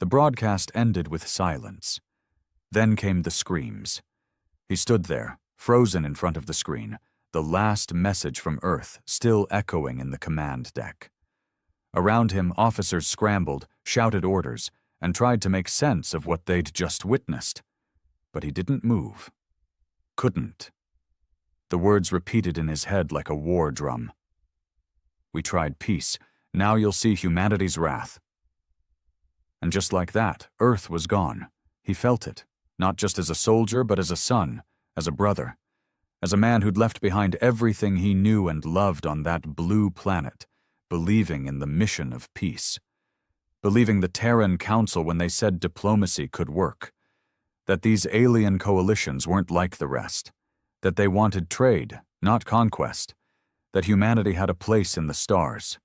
The broadcast ended with silence. Then came the screams. He stood there, frozen in front of the screen, the last message from Earth still echoing in the command deck. Around him, officers scrambled, shouted orders, and tried to make sense of what they'd just witnessed. But he didn't move. Couldn't. The words repeated in his head like a war drum. "We tried peace. Now you'll see humanity's wrath." And just like that, Earth was gone. He felt it, not just as a soldier, but as a son, as a brother, as a man who'd left behind everything he knew and loved on that blue planet, believing in the mission of peace, believing the Terran Council when they said diplomacy could work, that these alien coalitions weren't like the rest, that they wanted trade, not conquest, that humanity had a place in the stars.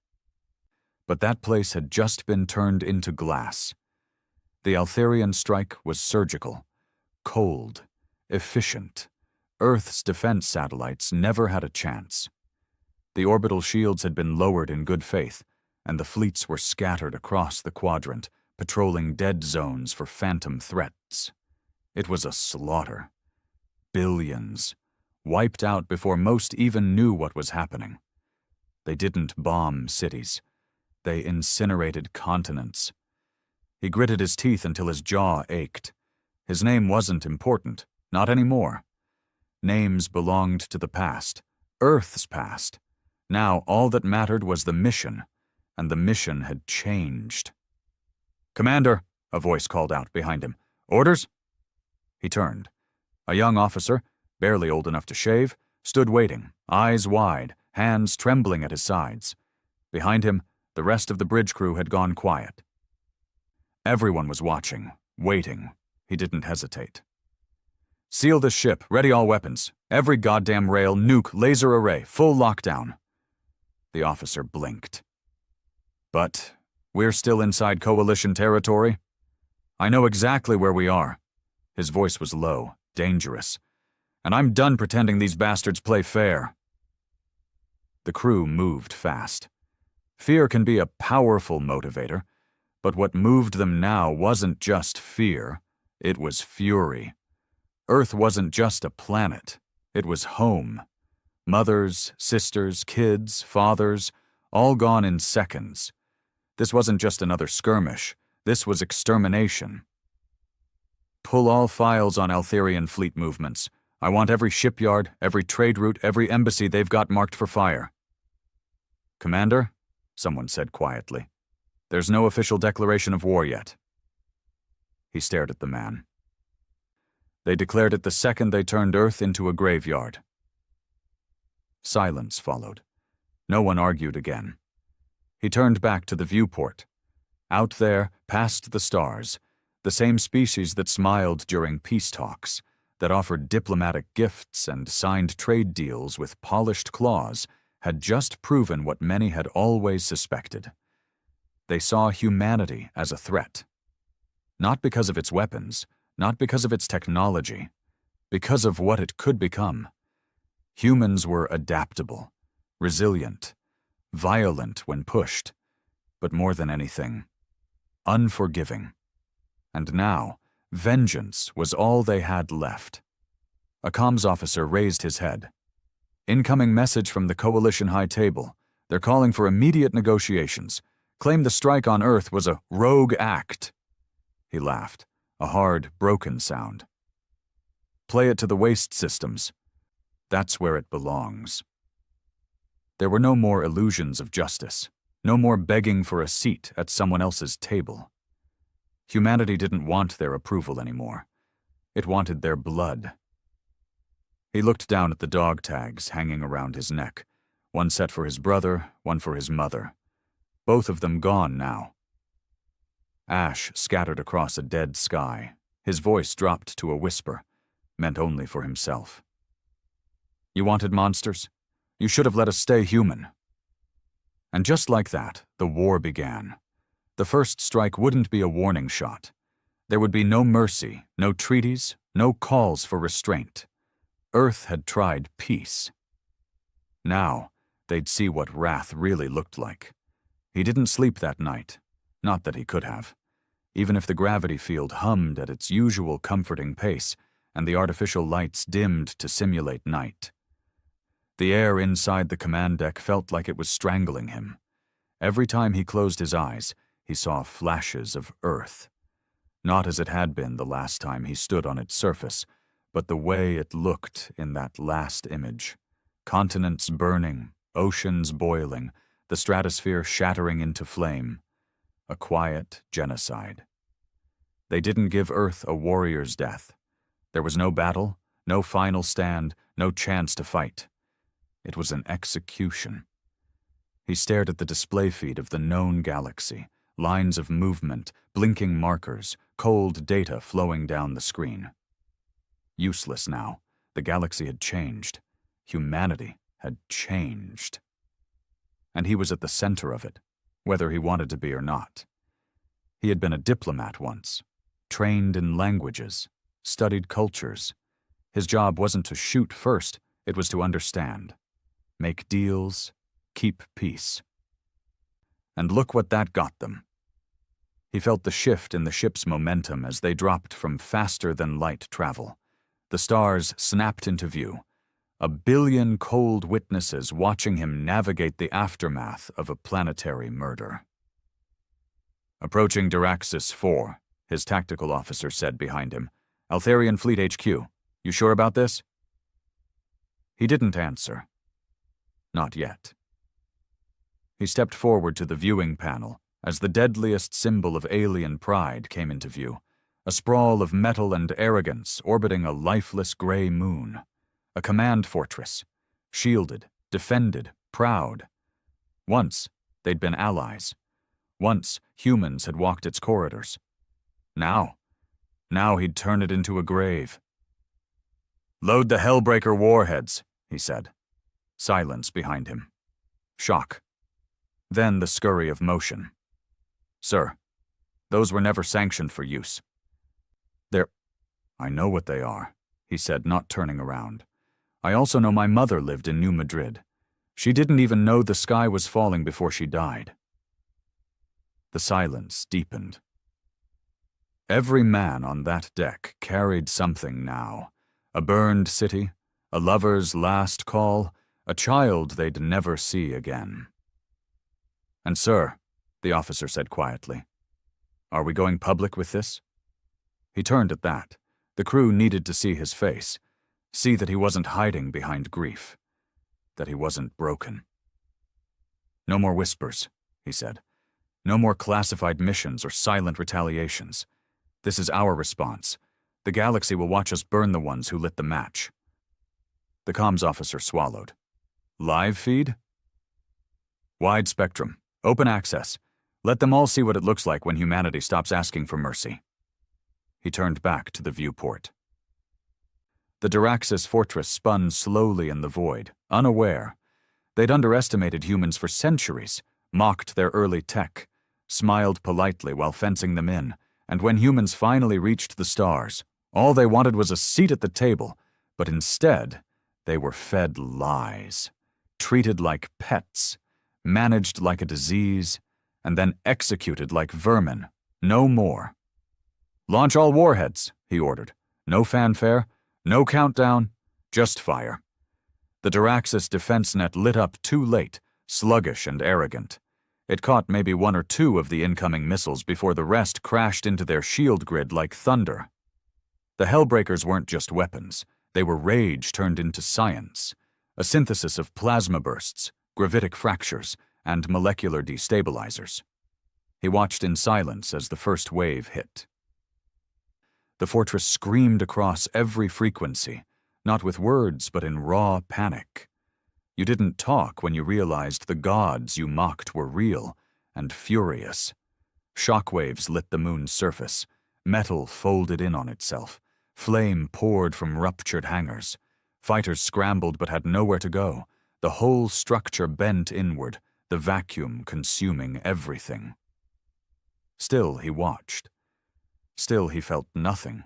But that place had just been turned into glass. The Altharian strike was surgical, cold, efficient. Earth's defense satellites never had a chance. The orbital shields had been lowered in good faith, and the fleets were scattered across the quadrant, patrolling dead zones for phantom threats. It was a slaughter. Billions. Wiped out before most even knew what was happening. They didn't bomb cities. They incinerated continents. He gritted his teeth until his jaw ached. His name wasn't important, not anymore. Names belonged to the past, Earth's past. Now all that mattered was the mission, and the mission had changed. "Commander," a voice called out behind him. "Orders?" He turned. A young officer, barely old enough to shave, stood waiting, eyes wide, hands trembling at his sides. Behind him, the rest of the bridge crew had gone quiet. Everyone was watching, waiting. He didn't hesitate. "Seal this ship, ready all weapons. Every goddamn rail, nuke, laser array, full lockdown." The officer blinked. "But we're still inside Coalition territory. I know exactly where we are." His voice was low, dangerous. "And I'm done pretending these bastards play fair." The crew moved fast. Fear can be a powerful motivator, but what moved them now wasn't just fear, it was fury. Earth wasn't just a planet, it was home. Mothers, sisters, kids, fathers, all gone in seconds. This wasn't just another skirmish, this was extermination. "Pull all files on Altharian fleet movements. I want every shipyard, every trade route, every embassy they've got marked for fire." "Commander," someone said quietly, "there's no official declaration of war yet." He stared at the man. "They declared it the second they turned Earth into a graveyard." Silence followed. No one argued again. He turned back to the viewport. Out there, past the stars, the same species that smiled during peace talks, that offered diplomatic gifts and signed trade deals with polished claws, had just proven what many had always suspected. They saw humanity as a threat. Not because of its weapons, not because of its technology, because of what it could become. Humans were adaptable, resilient, violent when pushed, but more than anything, unforgiving. And now, vengeance was all they had left. A comms officer raised his head. "Incoming message from the Coalition High Table. They're calling for immediate negotiations. Claim the strike on Earth was a rogue act." He laughed, a hard, broken sound. "Play it to the waste systems. That's where it belongs." There were no more illusions of justice, no more begging for a seat at someone else's table. Humanity didn't want their approval anymore. It wanted their blood. He looked down at the dog tags hanging around his neck, one set for his brother, one for his mother. Both of them gone now. Ash scattered across a dead sky. His voice dropped to a whisper, meant only for himself. "You wanted monsters? You should have let us stay human." And just like that, the war began. The first strike wouldn't be a warning shot. There would be no mercy, no treaties, no calls for restraint. Earth had tried peace. Now, they'd see what wrath really looked like. He didn't sleep that night. Not that he could have. even if the gravity field hummed at its usual comforting pace and the artificial lights dimmed to simulate night. The air inside the command deck felt like it was strangling him. Every time he closed his eyes, he saw flashes of Earth. Not as it had been the last time he stood on its surface, but the way it looked in that last image. Continents burning, oceans boiling, the stratosphere shattering into flame. A quiet genocide. They didn't give Earth a warrior's death. There was no battle, no final stand, no chance to fight. It was an execution. He stared at the display feed of the known galaxy, lines of movement, blinking markers, cold data flowing down the screen. Useless now. The galaxy had changed. Humanity had changed. And he was at the center of it, whether he wanted to be or not. He had been a diplomat once, trained in languages, studied cultures. His job wasn't to shoot first, it was to understand. Make deals, keep peace. And look what that got them. He felt the shift in the ship's momentum as they dropped from faster-than-light travel. The stars snapped into view. 1 billion cold witnesses watching him navigate the aftermath of a planetary murder. Approaching Diraxis 4, his tactical officer said behind him. Altharian Fleet HQ, you sure about this? He didn't answer. Not yet. He stepped forward to the viewing panel as the deadliest symbol of alien pride came into view, a sprawl of metal and arrogance orbiting a lifeless gray moon. A command fortress, shielded, defended, proud. Once, they'd been allies. Once, humans had walked its corridors. Now he'd turn it into a grave. Load the Hellbreaker warheads, he said. Silence behind him. Shock. Then the scurry of motion. Sir, those were never sanctioned for use. I know what they are, he said, not turning around. I also know my mother lived in New Madrid. She didn't even know the sky was falling before she died. The silence deepened. Every man on that deck carried something now. A burned city, a lover's last call, a child they'd never see again. And sir, the officer said quietly, are we going public with this? He turned at that. The crew needed to see his face, see that he wasn't hiding behind grief, that he wasn't broken. No more whispers, he said. No more classified missions or silent retaliations. This is our response. The galaxy will watch us burn the ones who lit the match. The comms officer swallowed. Live feed? Wide spectrum. Open access. Let them all see what it looks like when humanity stops asking for mercy. He turned back to the viewport. The Diraxis fortress spun slowly in the void, unaware. They'd underestimated humans for centuries, mocked their early tech, smiled politely while fencing them in, and when humans finally reached the stars, all they wanted was a seat at the table, but instead, they were fed lies, treated like pets, managed like a disease, and then executed like vermin, no more. Launch all warheads, he ordered. No fanfare, no countdown, just fire. The Diraxis defense net lit up too late, sluggish and arrogant. It caught maybe 1 or 2 of the incoming missiles before the rest crashed into their shield grid like thunder. The Hellbreakers weren't just weapons. They were rage turned into science, a synthesis of plasma bursts, gravitic fractures, and molecular destabilizers. He watched in silence as the first wave hit. The fortress screamed across every frequency, not with words but in raw panic. You didn't talk when you realized the gods you mocked were real and furious. Shockwaves lit the moon's surface. Metal folded in on itself. Flame poured from ruptured hangars. Fighters scrambled but had nowhere to go. The whole structure bent inward, the vacuum consuming everything. Still he watched. Still he felt nothing.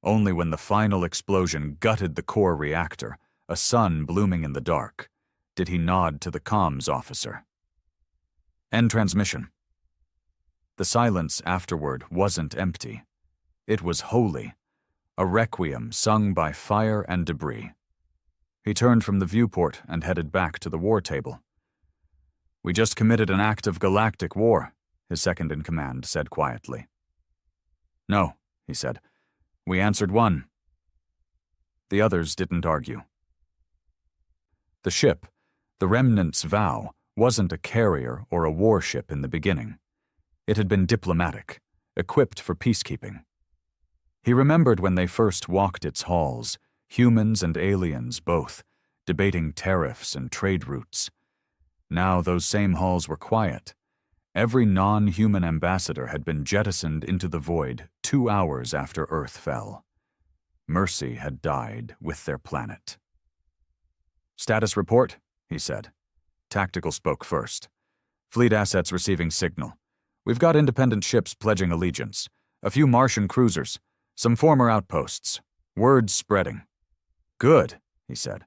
Only when the final explosion gutted the core reactor, a sun blooming in the dark, did he nod to the comms officer. End transmission. The silence afterward wasn't empty. It was holy, a requiem sung by fire and debris. He turned from the viewport and headed back to the war table. "We just committed an act of galactic war," his second-in-command said quietly. "No," he said. "We answered one." The others didn't argue. The ship, the Remnant's Vow, wasn't a carrier or a warship in the beginning. It had been diplomatic, equipped for peacekeeping. He remembered when they first walked its halls, humans and aliens both, debating tariffs and trade routes. Now those same halls were quiet. Every non-human ambassador had been jettisoned into the void 2 hours after Earth fell. Mercy had died with their planet. "Status report," he said. Tactical spoke first. "Fleet assets receiving signal. We've got independent ships pledging allegiance, a few Martian cruisers, some former outposts. Word's spreading." "Good," he said.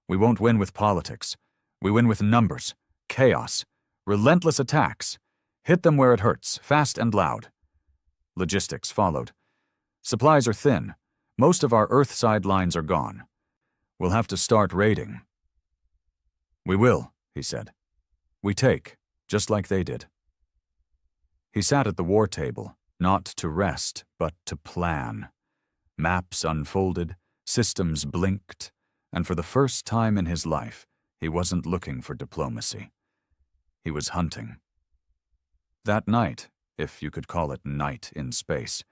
"We won't win with politics. We win with numbers, chaos, relentless attacks. Hit them where it hurts, fast and loud." Logistics followed. "Supplies are thin. Most of our Earthside lines are gone. We'll have to start raiding." "We will," he said. "We take, just like they did." He sat at the war table, not to rest, but to plan. Maps unfolded, systems blinked, and for the first time in his life, he wasn't looking for diplomacy. He was hunting. That night, if you could call it night in space,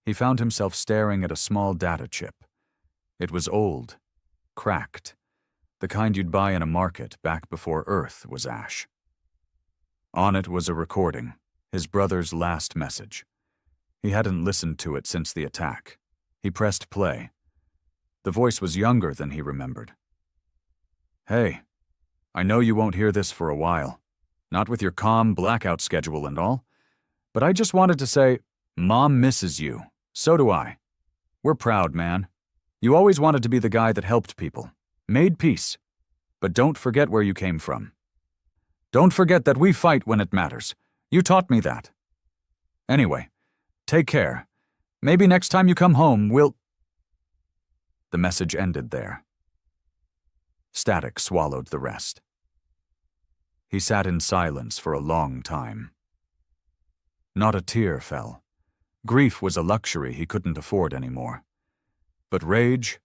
he found himself staring at a small data chip. It was old, cracked, the kind you'd buy in a market back before Earth was ash. On it was a recording, his brother's last message. He hadn't listened to it since the attack. He pressed play. The voice was younger than he remembered. "Hey, I know you won't hear this for a while, not with your calm blackout schedule and all, but I just wanted to say, Mom misses you. So do I. We're proud, man. You always wanted to be the guy that helped people, made peace. But don't forget where you came from. Don't forget that we fight when it matters. You taught me that. Anyway, take care. Maybe next time you come home, we'll—" The message ended there. Static swallowed the rest. He sat in silence for a long time. Not a tear fell. Grief was a luxury he couldn't afford anymore. But rage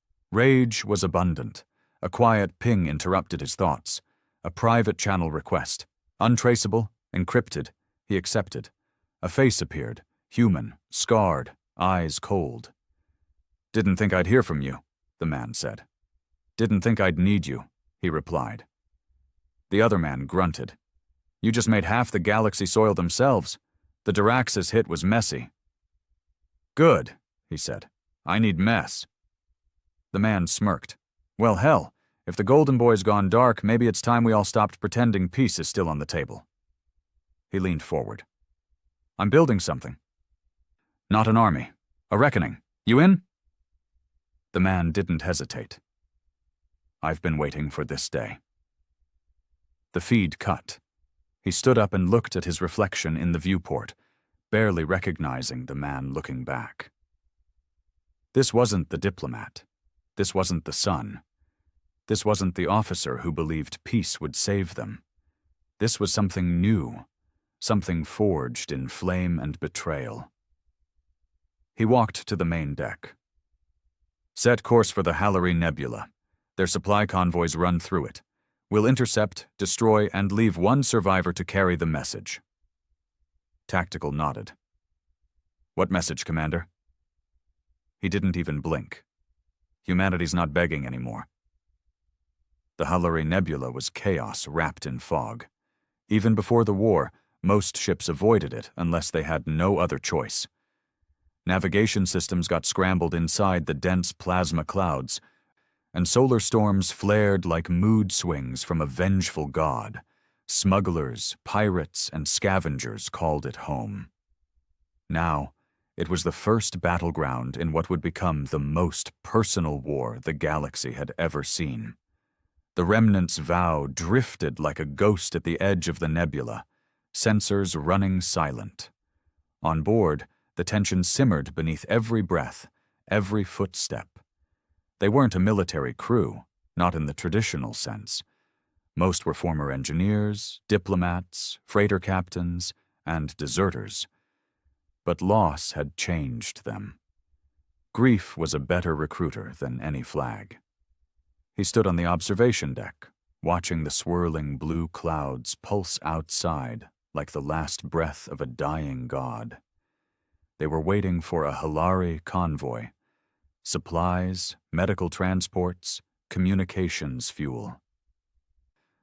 was abundant. A quiet ping interrupted his thoughts. A private channel request. Untraceable, encrypted, he accepted. A face appeared, human, scarred, eyes cold. "Didn't think I'd hear from you," the man said. "Didn't think I'd need you," he replied. The other man grunted. "You just made half the galaxy soil themselves. The Diraxis hit was messy." "Good," he said. "I need mess." The man smirked. "Well, hell, if the Golden Boy's gone dark, maybe it's time we all stopped pretending peace is still on the table." He leaned forward. "I'm building something. Not an army. A reckoning. You in?" The man didn't hesitate. "I've been waiting for this day." The feed cut. He stood up and looked at his reflection in the viewport, barely recognizing the man looking back. This wasn't the diplomat. This wasn't the son. This wasn't the officer who believed peace would save them. This was something new, something forged in flame and betrayal. He walked to the main deck. "Set course for the Hallory Nebula. Their supply convoys run through it. We'll intercept, destroy, and leave one survivor to carry the message." Tactical nodded. "What message, Commander?" He didn't even blink. Humanity's not begging anymore. The Hallory Nebula was chaos wrapped in fog. Even before the war, most ships avoided it unless they had no other choice. Navigation systems got scrambled inside the dense plasma clouds, and solar storms flared like mood swings from a vengeful god. Smugglers, pirates, and scavengers called it home. Now, it was the first battleground in what would become the most personal war the galaxy had ever seen. The Remnant's Vow drifted like a ghost at the edge of the nebula, sensors running silent. On board, the tension simmered beneath every breath, every footstep. They weren't a military crew, not in the traditional sense. Most were former engineers, diplomats, freighter captains, and deserters. But loss had changed them. Grief was a better recruiter than any flag. He stood on the observation deck, watching the swirling blue clouds pulse outside like the last breath of a dying god. They were waiting for a Hilari convoy. Supplies, medical transports, communications fuel.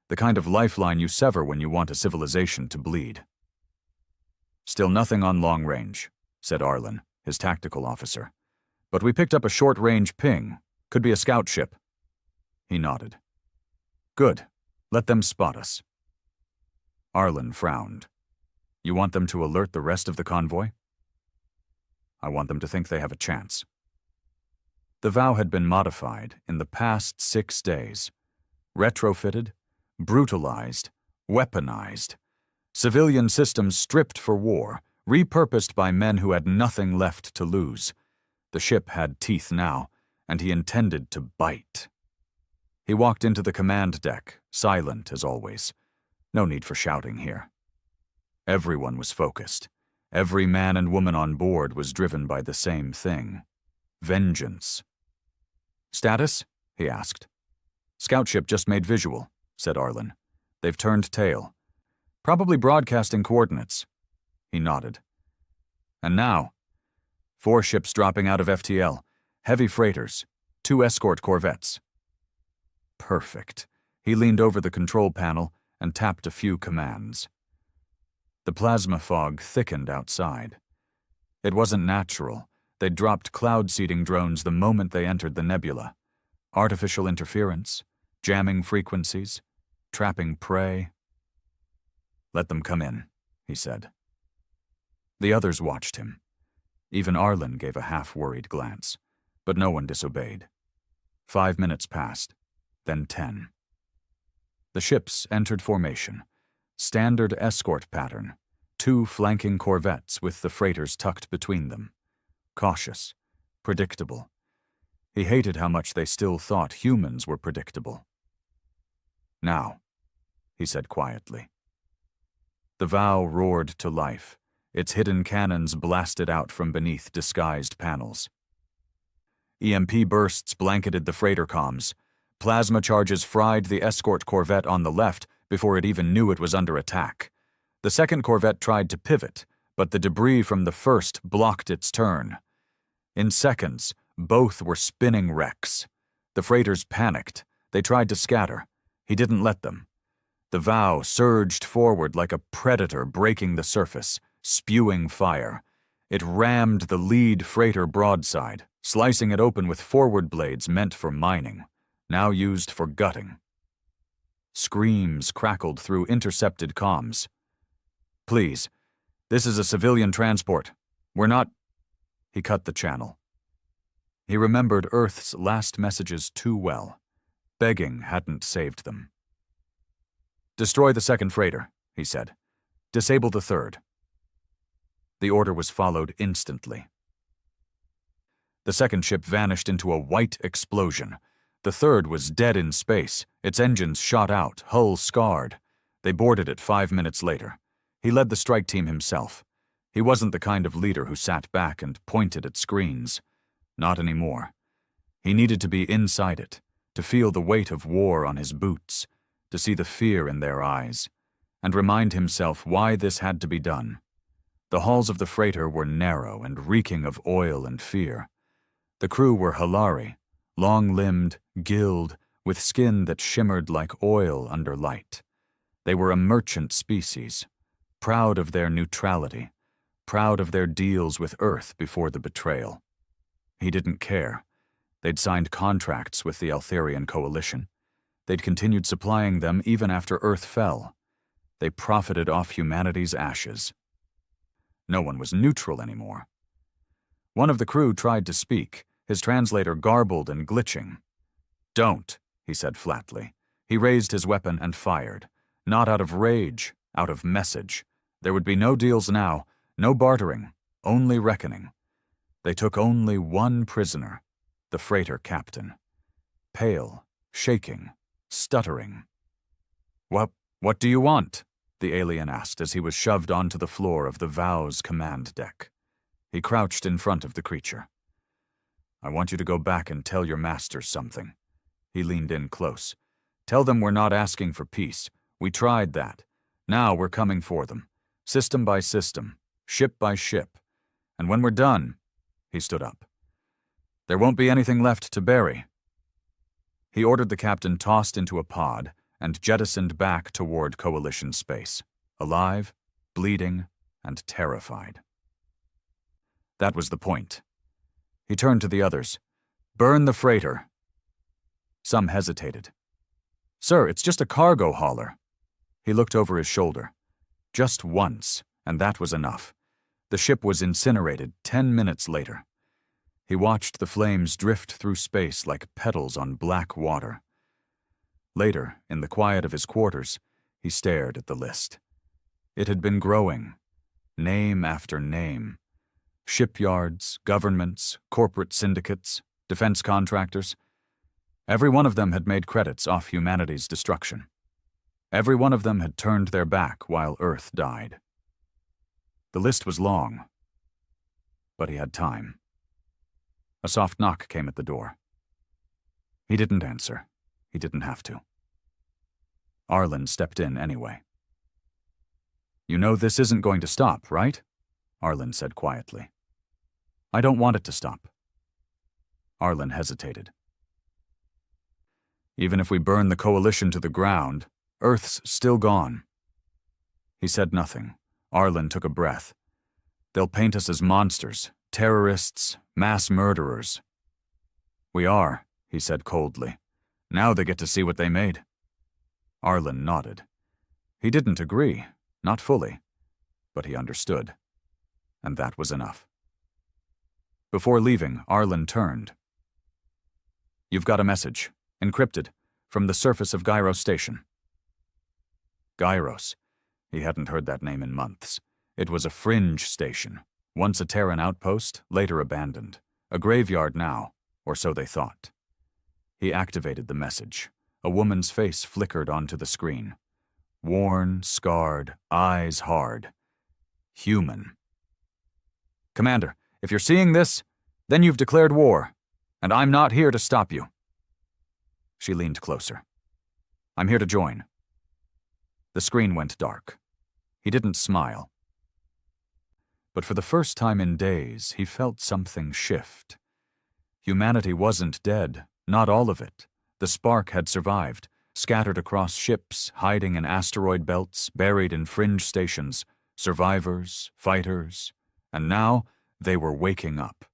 The kind of lifeline you sever when you want a civilization to bleed. "Still nothing on long range," said Arlen, his tactical officer. "But we picked up a short-range ping. Could be a scout ship." He nodded. "Good. Let them spot us." Arlen frowned. "You want them to alert the rest of the convoy?" "I want them to think they have a chance." The vow had been modified in the past 6 days. Retrofitted, brutalized, weaponized. Civilian systems stripped for war, repurposed by men who had nothing left to lose. The ship had teeth now, and he intended to bite. He walked into the command deck, silent as always. No need for shouting here. Everyone was focused. Every man and woman on board was driven by the same thing: vengeance. "Status?" he asked. "Scout ship just made visual," said Arlen. "They've turned tail. Probably broadcasting coordinates." He nodded. "And now, 4 ships dropping out of FTL, heavy freighters, 2 escort corvettes." Perfect. He leaned over the control panel and tapped a few commands. The plasma fog thickened outside. It wasn't natural. They'd dropped cloud-seeding drones the moment they entered the nebula. Artificial interference, jamming frequencies, trapping prey. "Let them come in," he said. The others watched him. Even Arlen gave a half-worried glance, but no one disobeyed. 5 minutes passed, then 10. The ships entered formation. Standard escort pattern, 2 flanking corvettes with the freighters tucked between them. Cautious, predictable. He hated how much they still thought humans were predictable. "Now," he said quietly. The vow roared to life. Its hidden cannons blasted out from beneath disguised panels. EMP bursts blanketed the freighter comms. Plasma charges fried the escort corvette on the left before it even knew it was under attack. The second corvette tried to pivot, but the debris from the first blocked its turn. In seconds, both were spinning wrecks. The freighters panicked. They tried to scatter. He didn't let them. The vow surged forward like a predator breaking the surface, spewing fire. It rammed the lead freighter broadside, slicing it open with forward blades meant for mining, now used for gutting. Screams crackled through intercepted comms. "Please, this is a civilian transport. We're not—" He cut the channel. He remembered Earth's last messages too well. Begging hadn't saved them. "Destroy the second freighter," he said. "Disable the third." The order was followed instantly. The second ship vanished into a white explosion. The third was dead in space, its engines shot out, hull scarred. They boarded it 5 minutes later. He led the strike team himself. He wasn't the kind of leader who sat back and pointed at screens. Not anymore. He needed to be inside it, to feel the weight of war on his boots, to see the fear in their eyes, and remind himself why this had to be done. The halls of the freighter were narrow and reeking of oil and fear. The crew were Hilari, long-limbed, gilled, with skin that shimmered like oil under light. They were a merchant species, proud of their neutrality, proud of their deals with Earth before the betrayal. He didn't care. They'd signed contracts with the Altherian coalition. They'd continued supplying them even after Earth fell. They profited off humanity's ashes. No one was neutral anymore. One of the crew tried to speak, his translator garbled and glitching. "Don't," he said flatly. He raised his weapon and fired. Not out of rage, out of message. There would be no deals now, no bartering, only reckoning. They took only one prisoner, the freighter captain. Pale, shaking, stuttering. What do you want?" the alien asked as he was shoved onto the floor of the Vow's command deck. He crouched in front of the creature. "I want you to go back and tell your masters something." He leaned in close. "Tell them we're not asking for peace. We tried that. Now we're coming for them. System by system, ship by ship. And when we're done," he stood up, "there won't be anything left to bury." He ordered the captain tossed into a pod and jettisoned back toward Coalition space, alive, bleeding, and terrified. That was the point. He turned to the others. "Burn the freighter." Some hesitated. "Sir, it's just a cargo hauler." He looked over his shoulder. Just once, and that was enough. The ship was incinerated 10 minutes later. He watched the flames drift through space like petals on black water. Later, in the quiet of his quarters, he stared at the list. It had been growing, name after name. Shipyards, governments, corporate syndicates, defense contractors. Every one of them had made credits off humanity's destruction. Every one of them had turned their back while Earth died. The list was long, but he had time. A soft knock came at the door. He didn't answer. He didn't have to. Arlen stepped in anyway. "You know this isn't going to stop, right?" Arlen said quietly. "I don't want it to stop." Arlen hesitated. "Even if we burn the Coalition to the ground, Earth's still gone." He said nothing. Arlen took a breath. "They'll paint us as monsters, terrorists, mass murderers." "We are," he said coldly. "Now they get to see what they made." Arlen nodded. He didn't agree, not fully, but he understood. And that was enough. Before leaving, Arlen turned. "You've got a message, encrypted, from the surface of Gyros Station." Gyros. He hadn't heard that name in months. It was a fringe station, once a Terran outpost, later abandoned. A graveyard now, or so they thought. He activated the message. A woman's face flickered onto the screen. Worn, scarred, eyes hard. Human. "Commander, if you're seeing this, then you've declared war, and I'm not here to stop you." She leaned closer. "I'm here to join." The screen went dark. He didn't smile. But for the first time in days, he felt something shift. Humanity wasn't dead, not all of it. The spark had survived, scattered across ships, hiding in asteroid belts, buried in fringe stations, survivors, fighters, and now they were waking up.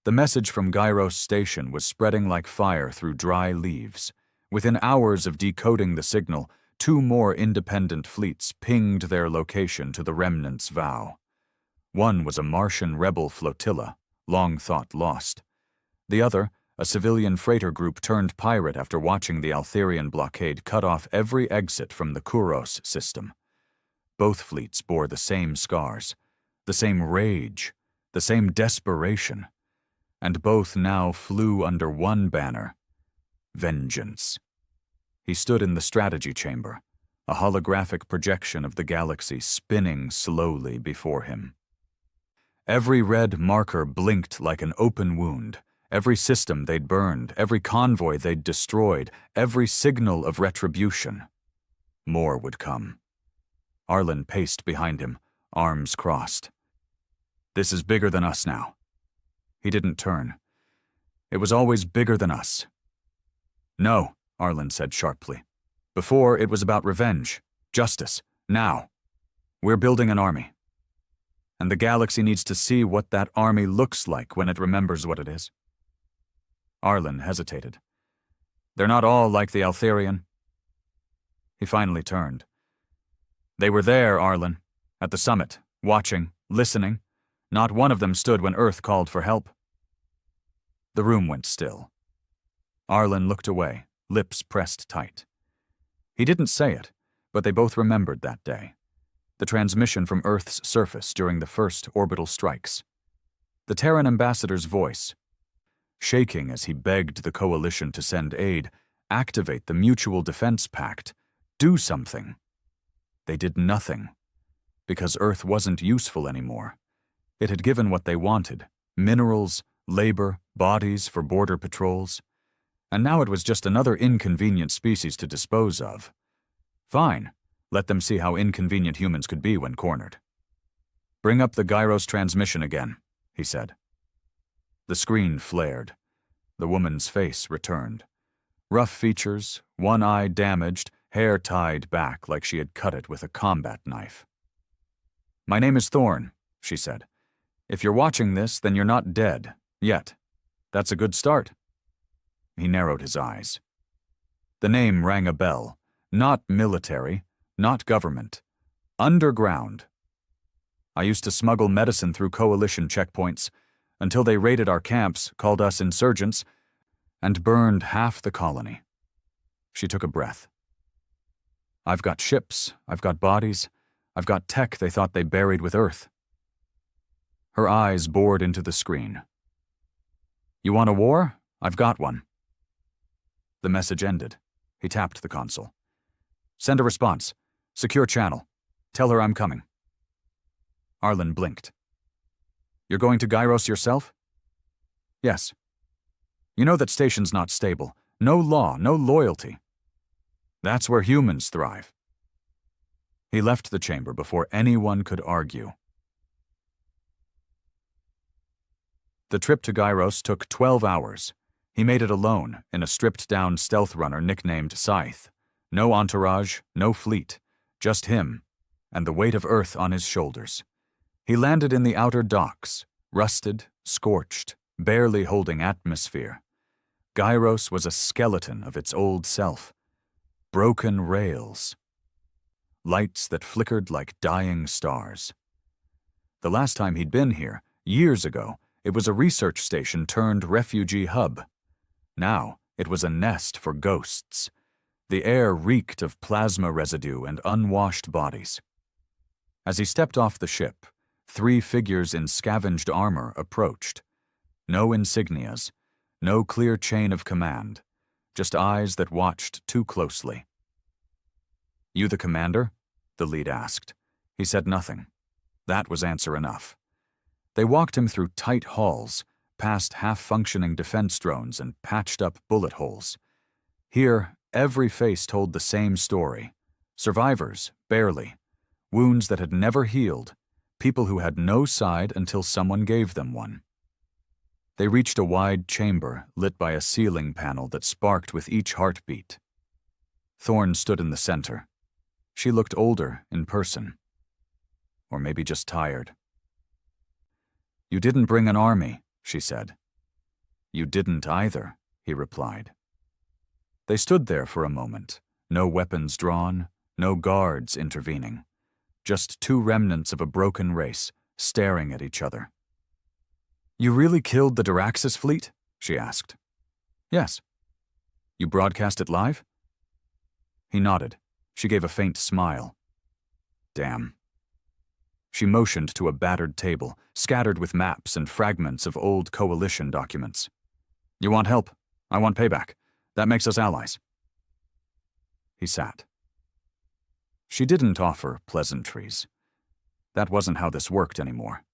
The message from Gyros Station was spreading like fire through dry leaves. Within hours of decoding the signal, 2 more independent fleets pinged their location to the remnants' vow. One was a Martian rebel flotilla, long thought lost. The other, a civilian freighter group turned pirate after watching the Altherian blockade cut off every exit from the Kuros system. Both fleets bore the same scars, the same rage, the same desperation, and both now flew under one banner: vengeance. He stood in the strategy chamber, a holographic projection of the galaxy spinning slowly before him. Every red marker blinked like an open wound. Every system they'd burned, every convoy they'd destroyed, every signal of retribution. More would come. Arlen paced behind him, arms crossed. "This is bigger than us now." He didn't turn. "It was always bigger than us." "No," Arlen said sharply. "Before, it was about revenge, justice. Now, we're building an army. And the galaxy needs to see what that army looks like when it remembers what it is." Arlen hesitated. "They're not all like the Altherian." He finally turned. "They were there, Arlen, at the summit, watching, listening. Not one of them stood when Earth called for help." The room went still. Arlen looked away, lips pressed tight. He didn't say it, but they both remembered that day. The the transmission from Earth's surface during the first orbital strikes. The Terran ambassador's voice, shaking as he begged the coalition to send aid, activate the Mutual Defense Pact, do something. They did nothing, because Earth wasn't useful anymore. It had given what they wanted: minerals, labor, bodies for border patrols. And now it was just another inconvenient species to dispose of. Fine, let them see how inconvenient humans could be when cornered. "Bring up the gyros transmission again," he said. The screen flared. The woman's face returned. Rough features, one eye damaged, hair tied back like she had cut it with a combat knife. "My name is Thorn," she said. "If you're watching this, then you're not dead. Yet. That's a good start." He narrowed his eyes. The name rang a bell. Not military, not government. Underground. I used to smuggle medicine through coalition checkpoints until they raided our camps, called us insurgents, and burned half the colony. She took a breath. "I've got ships, I've got bodies, I've got tech they thought they buried with Earth." Her eyes bored into the screen. "You want a war? I've got one." The message ended. He tapped the console. "Send a response. Secure channel. Tell her I'm coming." Arlen blinked. "You're going to Gyros yourself?" "Yes." "You know that station's not stable. No law, no loyalty. That's where humans thrive." He left the chamber before anyone could argue. The trip to Gyros took 12 hours. He made it alone, in a stripped-down stealth runner nicknamed Scythe. No entourage, no fleet, just him, and the weight of Earth on his shoulders. He landed in the outer docks, rusted, scorched, barely holding atmosphere. Gyros was a skeleton of its old self. Broken rails. Lights that flickered like dying stars. The last time he'd been here, years ago, it was a research station turned refugee hub. Now, it was a nest for ghosts. The air reeked of plasma residue and unwashed bodies. As he stepped off the ship, 3 figures in scavenged armor approached. No insignias, no clear chain of command, just eyes that watched too closely. "You the commander?" the lead asked. He said nothing. That was answer enough. They walked him through tight halls, past half-functioning defense drones and patched-up bullet holes. Here, every face told the same story. Survivors, barely. Wounds that had never healed. People who had no side until someone gave them one. They reached a wide chamber lit by a ceiling panel that sparked with each heartbeat. Thorn stood in the center. She looked older in person. Or maybe just tired. "You didn't bring an army," she said. "You didn't either," he replied. They stood there for a moment, no weapons drawn, no guards intervening. Just 2 remnants of a broken race, staring at each other. "You really killed the Diraxis fleet?" she asked. "Yes." "You broadcast it live?" He nodded. She gave a faint smile. "Damn." She motioned to a battered table, scattered with maps and fragments of old coalition documents. "You want help? I want payback. That makes us allies." He sat. She didn't offer pleasantries. That wasn't how this worked anymore.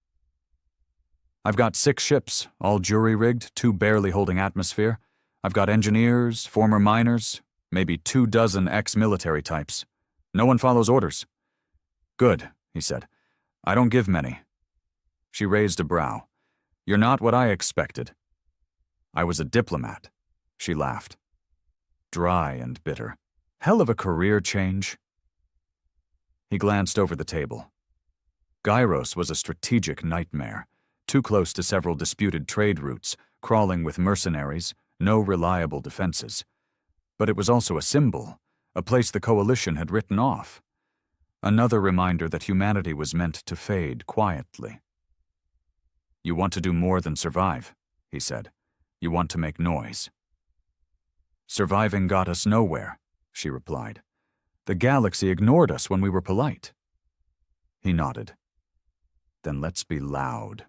"I've got 6 ships, all jury-rigged, 2 barely holding atmosphere. I've got engineers, former miners, maybe 24 ex-military types. No one follows orders." "Good," he said. "I don't give many." She raised a brow. "You're not what I expected." "I was a diplomat." She laughed. Dry and bitter. Hell of a career change. He glanced over the table. Gyros was a strategic nightmare, too close to several disputed trade routes, crawling with mercenaries, no reliable defenses. But it was also a symbol, a place the coalition had written off. Another reminder that humanity was meant to fade quietly. "You want to do more than survive," he said. "You want to make noise." "Surviving got us nowhere," she replied. "The galaxy ignored us when we were polite." He nodded. Then let's be loud.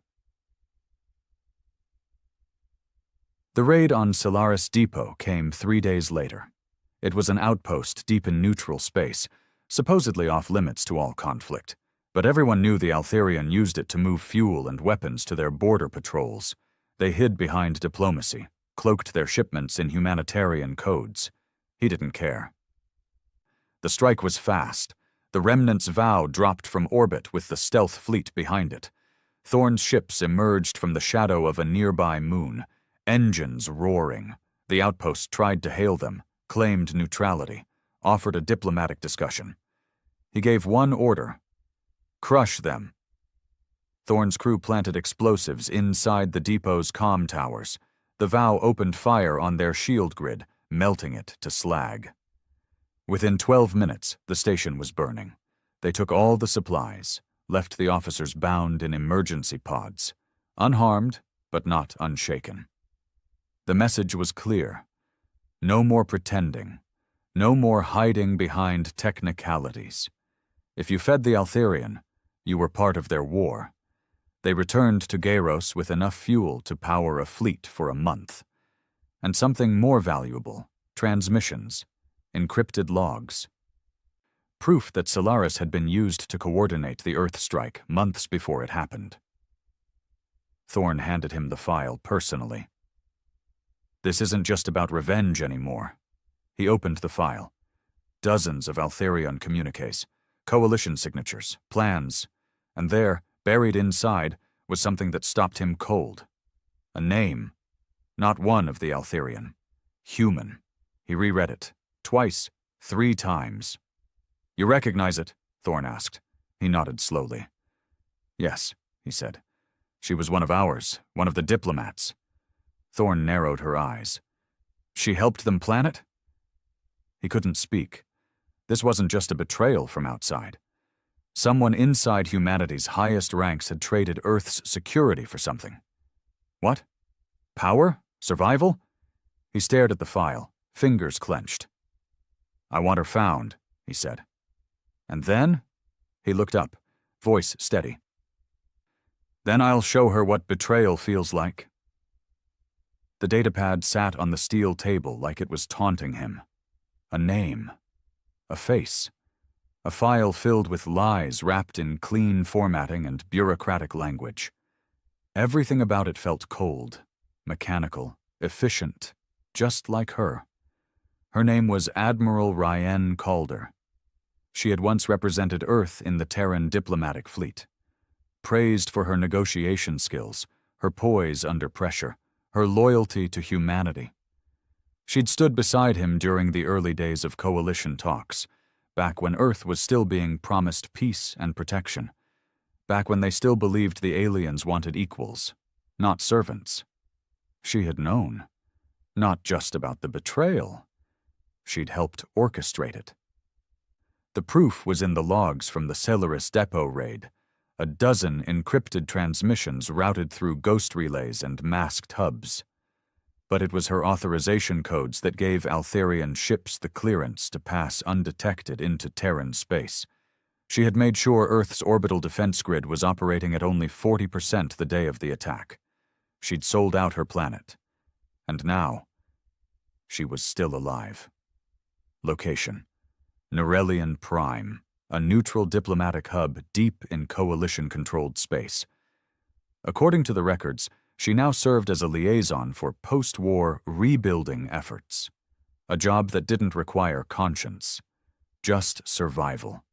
The raid on Solaris Depot came 3 days later. It was an outpost deep in neutral space, supposedly off-limits to all conflict, but everyone knew the Altherian used it to move fuel and weapons to their border patrols. They hid behind diplomacy, cloaked their shipments in humanitarian codes. He didn't care. The strike was fast. The Remnant's vow dropped from orbit with the stealth fleet behind it. Thorn's ships emerged from the shadow of a nearby moon, engines roaring. The outpost tried to hail them, claimed neutrality, offered a diplomatic discussion. He gave one order: crush them. Thorn's crew planted explosives inside the depot's comm towers. The vow opened fire on their shield grid, melting it to slag. Within 12 minutes, the station was burning. They took all the supplies, left the officers bound in emergency pods, unharmed but not unshaken. The message was clear. No more pretending. No more hiding behind technicalities. If you fed the Altherian, you were part of their war. They returned to Geiros with enough fuel to power a fleet for a month. And something more valuable: transmissions, encrypted logs. Proof that Solaris had been used to coordinate the Earth strike months before it happened. Thorn handed him the file personally. This isn't just about revenge anymore. He opened the file. Dozens of Altherian communiques, coalition signatures, plans, and there, buried inside, was something that stopped him cold. A name. Not one of the Altherian. Human. He reread it. Twice. 3 times. You recognize it? Thorn asked. He nodded slowly. Yes, he said. She was one of ours, one of the diplomats. Thorn narrowed her eyes. She helped them plan it? He couldn't speak. This wasn't just a betrayal from outside. Someone inside humanity's highest ranks had traded Earth's security for something. What? Power? Survival? He stared at the file, fingers clenched. I want her found, he said. And then? He looked up, voice steady. Then I'll show her what betrayal feels like. The datapad sat on the steel table like it was taunting him. A name. A face. A file filled with lies wrapped in clean formatting and bureaucratic language. Everything about it felt cold, mechanical, efficient, just like her. Her name was Admiral Ryan Calder. She had once represented Earth in the Terran diplomatic fleet. Praised for her negotiation skills, her poise under pressure, her loyalty to humanity. She'd stood beside him during the early days of coalition talks, back when Earth was still being promised peace and protection, back when they still believed the aliens wanted equals, not servants. She had known, not just about the betrayal. She'd helped orchestrate it. The proof was in the logs from the Solaris Depot raid, a dozen encrypted transmissions routed through ghost relays and masked hubs. But it was her authorization codes that gave Altherian ships the clearance to pass undetected into Terran space. She had made sure Earth's orbital defense grid was operating at only 40% the day of the attack. She'd sold out her planet. And now, she was still alive. Location: Narration Prime, a neutral diplomatic hub deep in coalition-controlled space. According to the records, she now served as a liaison for post-war rebuilding efforts, a job that didn't require conscience, just survival.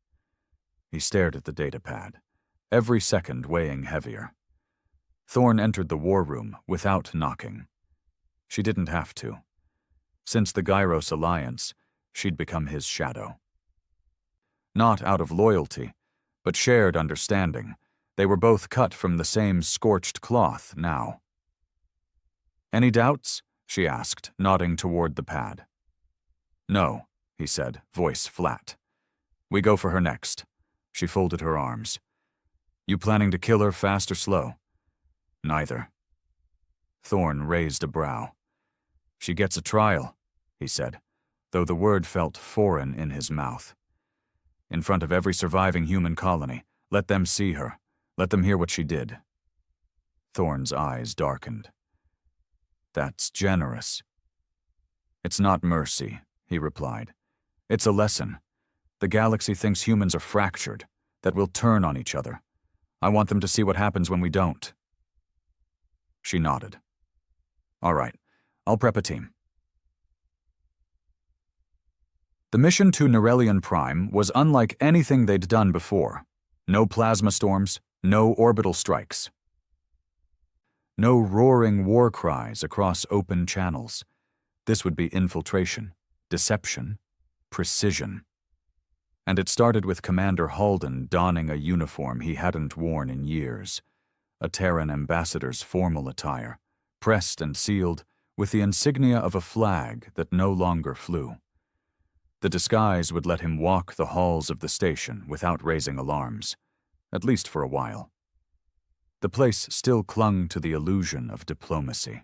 He stared at the datapad, every second weighing heavier. Thorn entered the war room without knocking. She didn't have to. Since the Geiros alliance, she'd become his shadow. Not out of loyalty, but shared understanding. They were both cut from the same scorched cloth now. Any doubts? She asked, nodding toward the pad. No, he said, voice flat. We go for her next. She folded her arms. You planning to kill her fast or slow? Neither. Thorn raised a brow. She gets a trial, he said, though the word felt foreign in his mouth. In front of every surviving human colony, Let them see her. Let them hear what she did. Thorn's eyes darkened. That's generous. It's not mercy, he replied. It's a lesson. The galaxy thinks humans are fractured, that we'll turn on each other. I want them to see what happens when we don't. She nodded. All right, I'll prep a team. The mission to Narration Prime was unlike anything they'd done before. No plasma storms, no orbital strikes. No roaring war cries across open channels. This would be infiltration, deception, precision. And it started with Commander Halden donning a uniform he hadn't worn in years, a Terran ambassador's formal attire, pressed and sealed with the insignia of a flag that no longer flew. The disguise would let him walk the halls of the station without raising alarms, at least for a while. The place still clung to the illusion of diplomacy.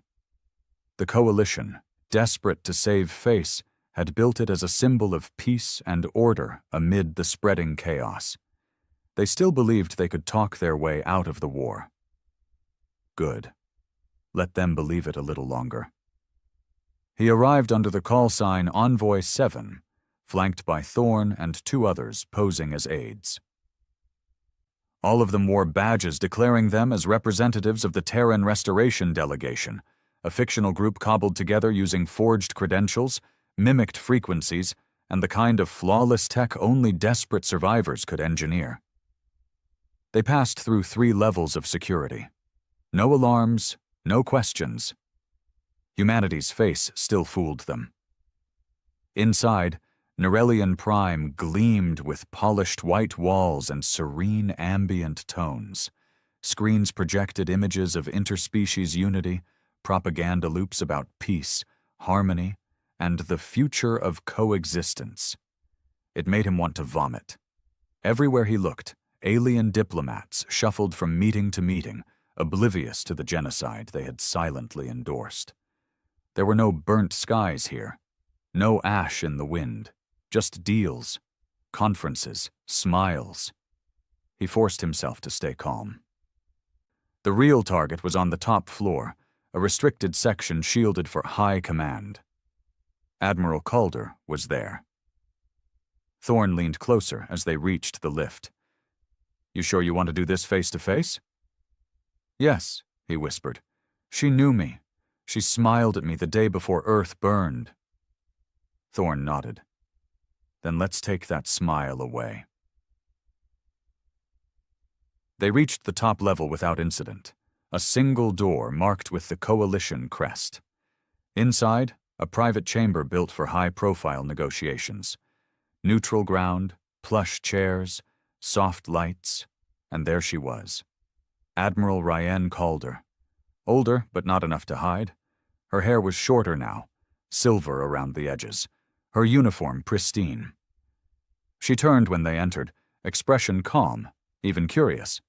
The Coalition, desperate to save face, had built it as a symbol of peace and order amid the spreading chaos. They still believed they could talk their way out of the war. Good. Let them believe it a little longer. He arrived under the call sign Envoy 7, flanked by Thorn and 2 others posing as aides. All of them wore badges declaring them as representatives of the Terran Restoration Delegation, a fictional group cobbled together using forged credentials, mimicked frequencies, and the kind of flawless tech only desperate survivors could engineer. They passed through 3 levels of security. No alarms, no questions. Humanity's face still fooled them. Inside, Narration Prime gleamed with polished white walls and serene ambient tones. Screens projected images of interspecies unity, propaganda loops about peace, harmony, and the future of coexistence. It made him want to vomit. Everywhere he looked, alien diplomats shuffled from meeting to meeting, oblivious to the genocide they had silently endorsed. There were no burnt skies here, no ash in the wind. Just deals, conferences, smiles. He forced himself to stay calm. The real target was on the top floor, a restricted section shielded for high command. Admiral Calder was there. Thorn leaned closer as they reached the lift. You sure you want to do this face to face? Yes, he whispered. She knew me. She smiled at me the day before Earth burned. Thorn nodded. Then let's take that smile away. They reached the top level without incident, a single door marked with the Coalition crest. Inside, a private chamber built for high-profile negotiations. Neutral ground, plush chairs, soft lights, and there she was. Admiral Ryan Calder. Older, but not enough to hide. Her hair was shorter now, silver around the edges. Her uniform pristine. She turned when they entered, expression calm, even curious.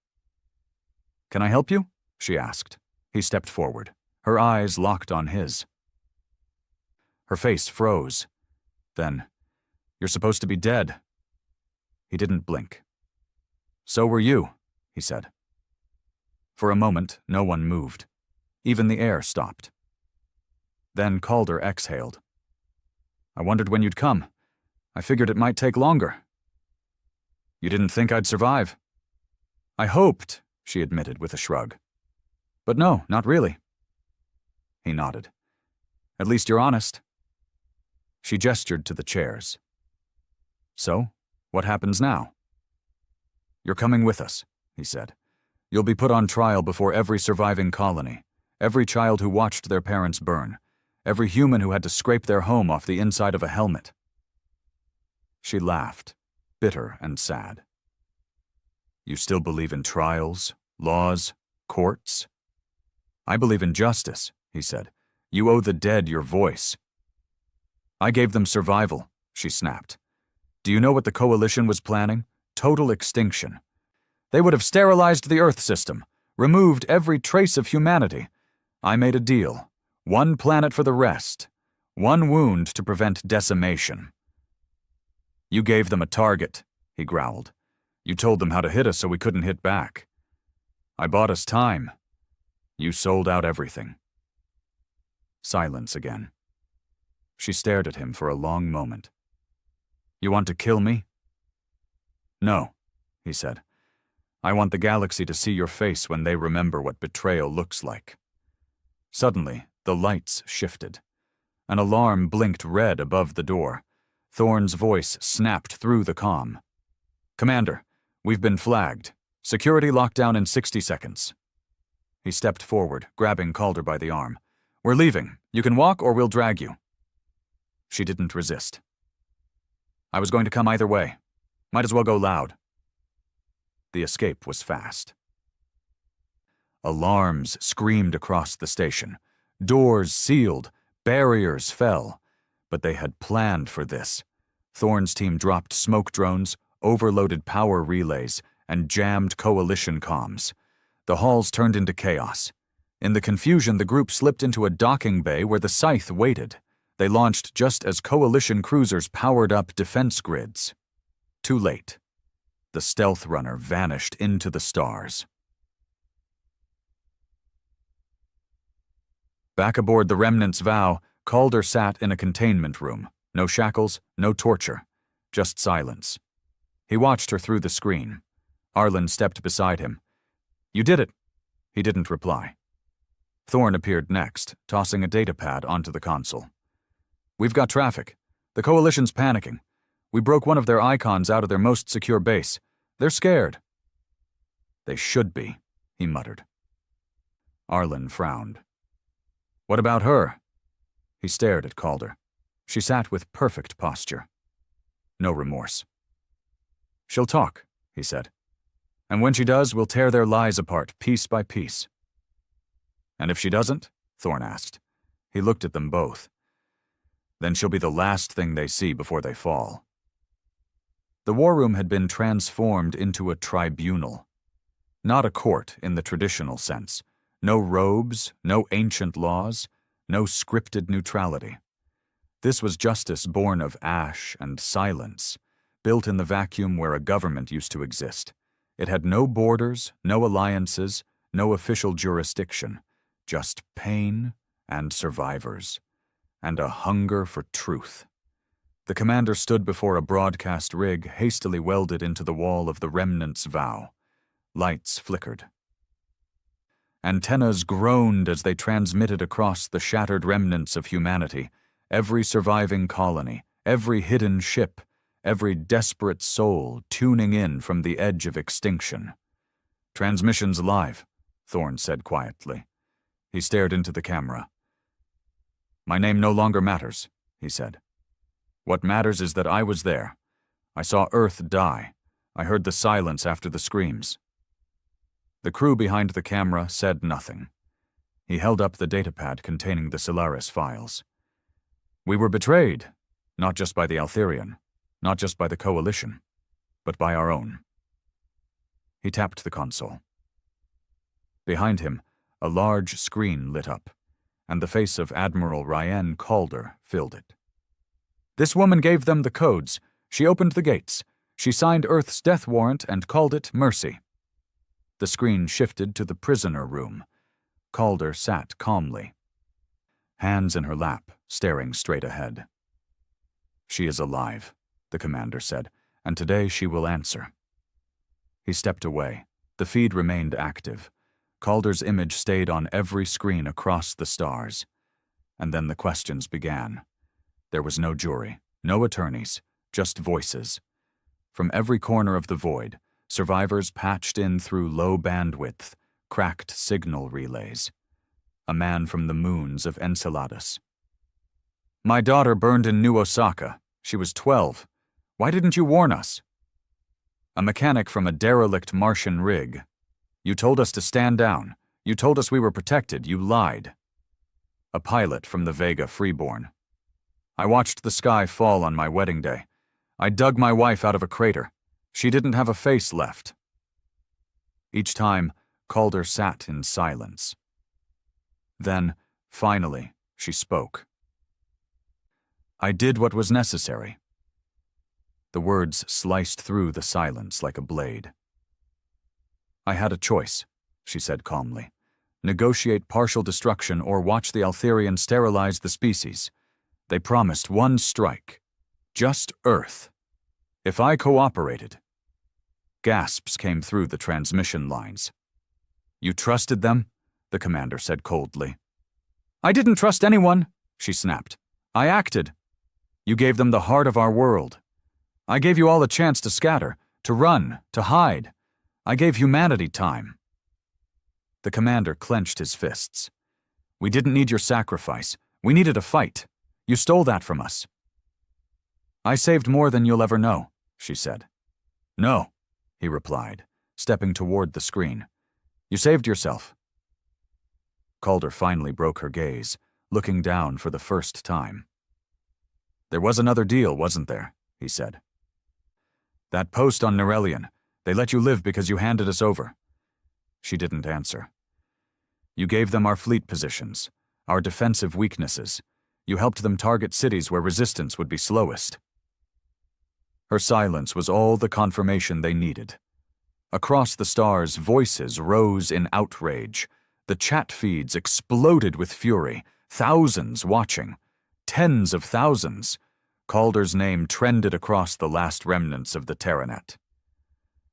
Can I help you? She asked. He stepped forward, her eyes locked on his. Her face froze. Then, you're supposed to be dead. He didn't blink. So were you, he said. For a moment, no one moved. Even the air stopped. Then Calder exhaled. I wondered when you'd come. I figured it might take longer. You didn't think I'd survive? I hoped, she admitted with a shrug. But no, not really. He nodded. At least you're honest. She gestured to the chairs. So, what happens now? You're coming with us, he said. You'll be put on trial before every surviving colony, every child who watched their parents burn, every human who had to scrape their home off the inside of a helmet. She laughed, bitter and sad. You still believe in trials, laws, courts? I believe in justice, he said. You owe the dead your voice. I gave them survival, she snapped. Do you know what the Coalition was planning? Total extinction. They would have sterilized the Earth system, removed every trace of humanity. I made a deal. 1 planet for the rest. 1 wound to prevent decimation. You gave them a target, he growled. You told them how to hit us so we couldn't hit back. I bought us time. You sold out everything." Silence again. She stared at him for a long moment. "You want to kill me?" "No," he said. "I want the galaxy to see your face when they remember what betrayal looks like." Suddenly, the lights shifted. An alarm blinked red above the door. Thorne's voice snapped through the comm. "Commander, we've been flagged. Security lockdown in 60 seconds. He stepped forward, grabbing Calder by the arm. "We're leaving. You can walk or we'll drag you." She didn't resist. "I was going to come either way. Might as well go loud." The escape was fast. Alarms screamed across the station. Doors sealed. Barriers fell. But they had planned for this. Thorne's team dropped smoke drones, overloaded power relays, and jammed coalition comms. The halls turned into chaos. In the confusion, the group slipped into a docking bay where the Scythe waited. They launched just as coalition cruisers powered up defense grids. Too late. The stealth runner vanished into the stars. Back aboard the Remnant's Vow, Calder sat in a containment room. No shackles, no torture. Just silence. He watched her through the screen. Arlen stepped beside him. "You did it." He didn't reply. Thorne appeared next, tossing a datapad onto the console. "We've got traffic. The Coalition's panicking. We broke one of their icons out of their most secure base. They're scared." "They should be," he muttered. Arlen frowned. "What about her?" He stared at Calder. She sat with perfect posture. No remorse. "She'll talk," he said. "And when she does, we'll tear their lies apart, piece by piece." "And if she doesn't?" Thorne asked. He looked at them both. "Then she'll be the last thing they see before they fall." The war room had been transformed into a tribunal. Not a court in the traditional sense. No robes, no ancient laws, no scripted neutrality. This was justice born of ash and silence, built in the vacuum where a government used to exist. It had no borders, no alliances, no official jurisdiction, just pain and survivors, and a hunger for truth. The commander stood before a broadcast rig hastily welded into the wall of the Remnant's Vow. Lights flickered. Antennas groaned as they transmitted across the shattered remnants of humanity, every surviving colony, every hidden ship, every desperate soul tuning in from the edge of extinction. "Transmissions live," Thorne said quietly. He stared into the camera. "My name no longer matters," he said. "What matters is that I was there. I saw Earth die. I heard the silence after the screams." The crew behind the camera said nothing. He held up the datapad containing the Solaris files. "We were betrayed, not just by the Altherian, not just by the Coalition, but by our own." He tapped the console. Behind him, a large screen lit up, and the face of Admiral Ryan Calder filled it. "This woman gave them the codes. She opened the gates. She signed Earth's death warrant and called it mercy." The screen shifted to the prisoner room. Calder sat calmly, hands in her lap, staring straight ahead. "She is alive," the commander said, "and today she will answer." He stepped away. The feed remained active. Calder's image stayed on every screen across the stars. And then the questions began. There was no jury, no attorneys, just voices. From every corner of the void, survivors patched in through low bandwidth, cracked signal relays. A man from the moons of Enceladus. "My daughter burned in New Osaka. She was 12. Why didn't you warn us?" A mechanic from a derelict Martian rig. "You told us to stand down. You told us we were protected. You lied." A pilot from the Vega Freeborn. "I watched the sky fall on my wedding day. I dug my wife out of a crater. She didn't have a face left." Each time, Calder sat in silence. Then, finally, she spoke. "I did what was necessary." The words sliced through the silence like a blade. "I had a choice," she said calmly. "Negotiate partial destruction or watch the Altherian sterilize the species. They promised one strike. Just Earth. If I cooperated..." Gasps came through the transmission lines. "You trusted them?" the commander said coldly. "I didn't trust anyone," she snapped. "I acted. You gave them the heart of our world. I gave you all a chance to scatter, to run, to hide. I gave humanity time." The commander clenched his fists. "We didn't need your sacrifice. We needed a fight. You stole that from us." "I saved more than you'll ever know," she said. "No," he replied, stepping toward the screen. "You saved yourself." Calder finally broke her gaze, looking down for the first time. "There was another deal, wasn't there?" he said. "That post on Narration. They let you live because you handed us over." She didn't answer. "You gave them our fleet positions, our defensive weaknesses. You helped them target cities where resistance would be slowest." Her silence was all the confirmation they needed. Across the stars, voices rose in outrage. The chat feeds exploded with fury, thousands watching, tens of thousands. Calder's name trended across the last remnants of the Terranet.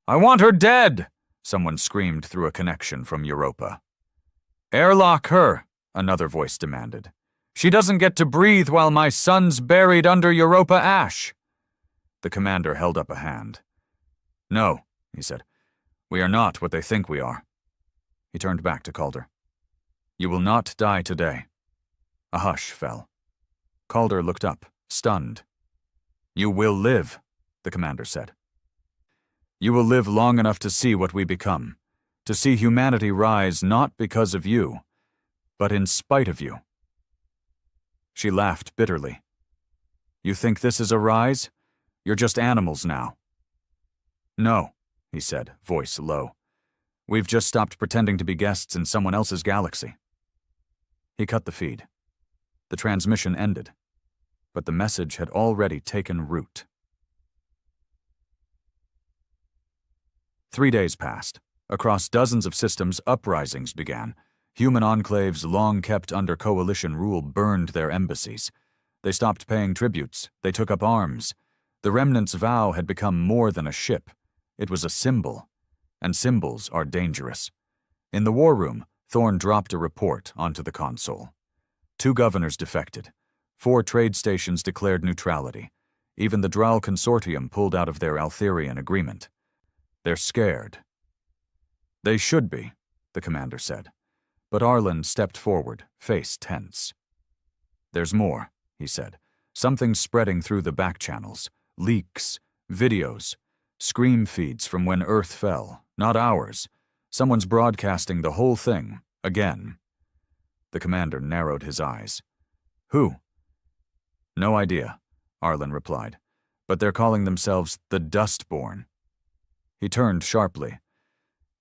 "I want her dead!" someone screamed through a connection from Europa. "Airlock her," another voice demanded. "She doesn't get to breathe while my son's buried under Europa ash." The commander held up a hand. "No," he said. "We are not what they think we are." He turned back to Calder. "You will not die today." A hush fell. Calder looked up, stunned. "You will live," the commander said. "You will live long enough to see what we become, to see humanity rise not because of you, but in spite of you." She laughed bitterly. "You think this is a rise? You're just animals now." "No," he said, voice low. "We've just stopped pretending to be guests in someone else's galaxy." He cut the feed. The transmission ended, but the message had already taken root. 3 days passed. Across dozens of systems, uprisings began. Human enclaves long kept under coalition rule burned their embassies. They stopped paying tributes. They took up arms. The remnant's vow had become more than a ship. It was a symbol, and symbols are dangerous. In the war room, Thorne dropped a report onto the console. 2 governors defected. 4 trade stations declared neutrality. Even the Drow Consortium pulled out of their Altherian agreement. They're scared. "They should be," the commander said. But Arlen stepped forward, face tense. "There's more," he said. "Something spreading through the back channels. Leaks, videos, scream feeds from when Earth fell, not ours. Someone's broadcasting the whole thing, again." The commander narrowed his eyes. "Who?" "No idea," Arlen replied. "But they're calling themselves the Dustborn." He turned sharply.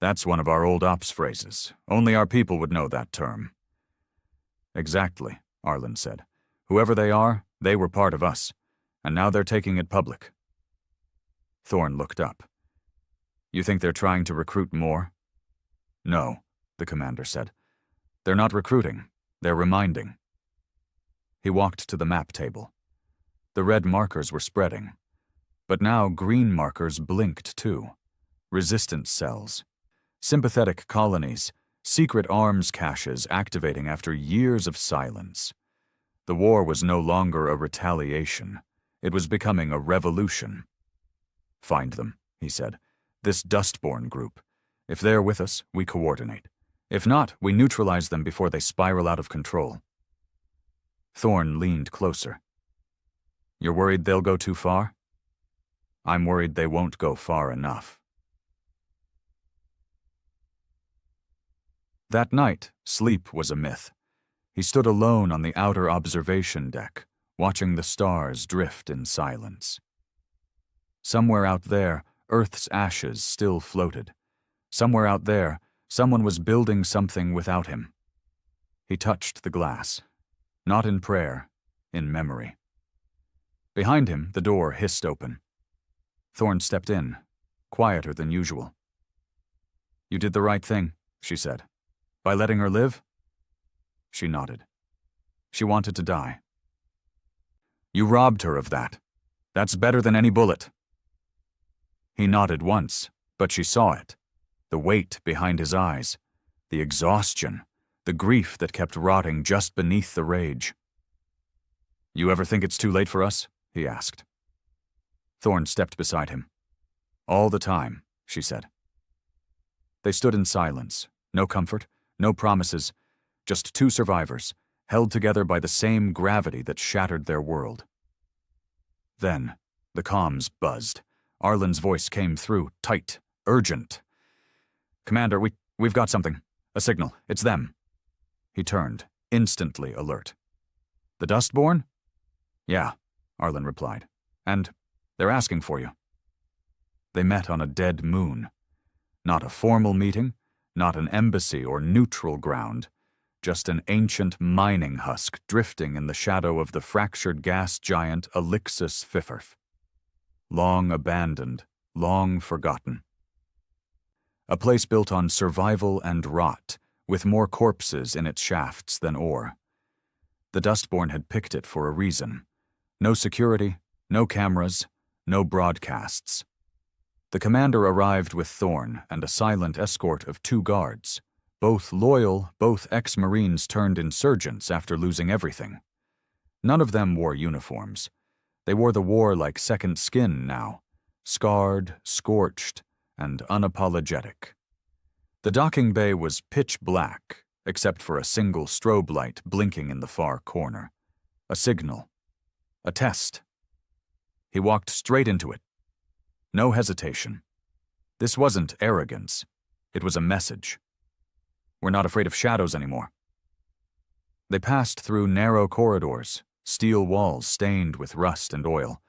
"That's one of our old ops phrases. Only our people would know that term." "Exactly," Arlen said. "Whoever they are, they were part of us. And now they're taking it public." Thorne looked up. "You think they're trying to recruit more?" "No," the commander said. "They're not recruiting. They're reminding." He walked to the map table. The red markers were spreading. But now green markers blinked too. Resistance cells. Sympathetic colonies. Secret arms caches activating after years of silence. The war was no longer a retaliation. It was becoming a revolution. "Find them," he said. "This Dustborn group. If they're with us, we coordinate. If not, we neutralize them before they spiral out of control." Thorne leaned closer. "You're worried they'll go too far?" "I'm worried they won't go far enough." That night, sleep was a myth. He stood alone on the outer observation deck, watching the stars drift in silence. Somewhere out there, Earth's ashes still floated. Somewhere out there, someone was building something without him. He touched the glass, not in prayer, in memory. Behind him, the door hissed open. Thorn stepped in, quieter than usual. "You did the right thing," she said. "By letting her live?" She nodded. "She wanted to die." "You robbed her of that. That's better than any bullet." He nodded once, but she saw it. The weight behind his eyes, the exhaustion, the grief that kept rotting just beneath the rage. "You ever think it's too late for us?" he asked. Thorn stepped beside him. "All the time," she said. They stood in silence, no comfort, no promises, just two survivors, held together by the same gravity that shattered their world. Then, the comms buzzed. Arlen's voice came through, tight, urgent. "Commander, we've got something. A signal. It's them." He turned, instantly alert. "The Dustborn?" "Yeah," Arlen replied. "And they're asking for you." They met on a dead moon. Not a formal meeting, not an embassy or neutral ground, just an ancient mining husk drifting in the shadow of the fractured gas giant Elixis Fifirth. Long abandoned, long forgotten. A place built on survival and rot, with more corpses in its shafts than ore. The Dustborn had picked it for a reason. No security, no cameras, no broadcasts. The commander arrived with Thorn and a silent escort of 2 guards, both loyal, both ex-Marines turned insurgents after losing everything. None of them wore uniforms. They wore the war-like second skin now, scarred, scorched, and unapologetic. The docking bay was pitch black, except for a single strobe light blinking in the far corner. A signal. A test. He walked straight into it. No hesitation. This wasn't arrogance. It was a message. "We're not afraid of shadows anymore." They passed through narrow corridors, steel walls stained with rust and oil.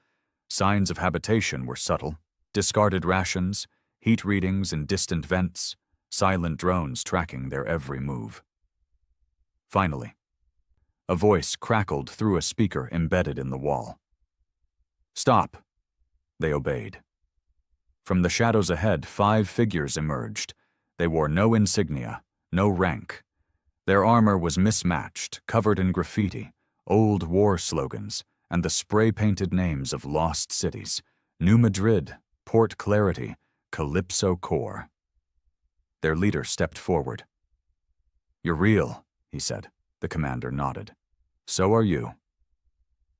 Signs of habitation were subtle. Discarded rations, heat readings in distant vents, silent drones tracking their every move. Finally, a voice crackled through a speaker embedded in the wall. "Stop." They obeyed. From the shadows ahead, 5 figures emerged. They wore no insignia, no rank. Their armor was mismatched, covered in graffiti, old war slogans, and the spray-painted names of lost cities: New Madrid, Port Clarity, Calypso Core. Their leader stepped forward. "You're real," he said. The commander nodded. "So are you."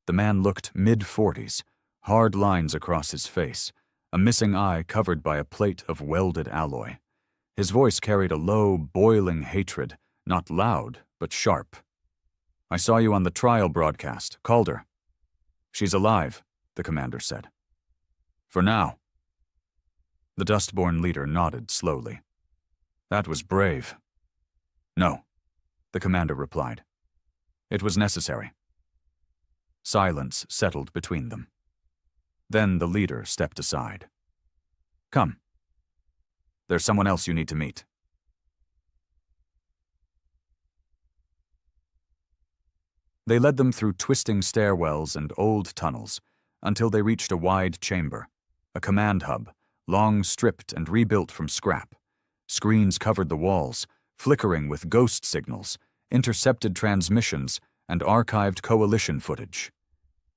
The man looked mid-40s, hard lines across his face, a missing eye covered by a plate of welded alloy. His voice carried a low, boiling hatred, not loud, but sharp. "I saw you on the trial broadcast. Called her." "She's alive," the commander said. "For now." The Dustborn leader nodded slowly. "That was brave." "No," the commander replied. "It was necessary." Silence settled between them. Then the leader stepped aside. "Come. There's someone else you need to meet." They led them through twisting stairwells and old tunnels until they reached a wide chamber, a command hub, long stripped and rebuilt from scrap. Screens covered the walls, flickering with ghost signals, intercepted transmissions, and archived coalition footage.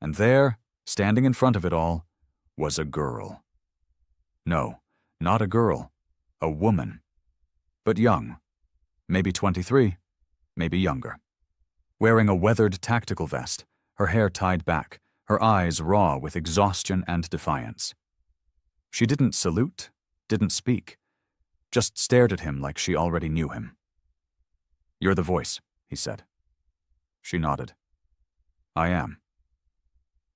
And there, standing in front of it all, was a girl. No, not a girl, a woman. But young, maybe 23, maybe younger. Wearing a weathered tactical vest, her hair tied back, her eyes raw with exhaustion and defiance. She didn't salute, didn't speak, just stared at him like she already knew him. "You're the voice," he said. She nodded. "I am."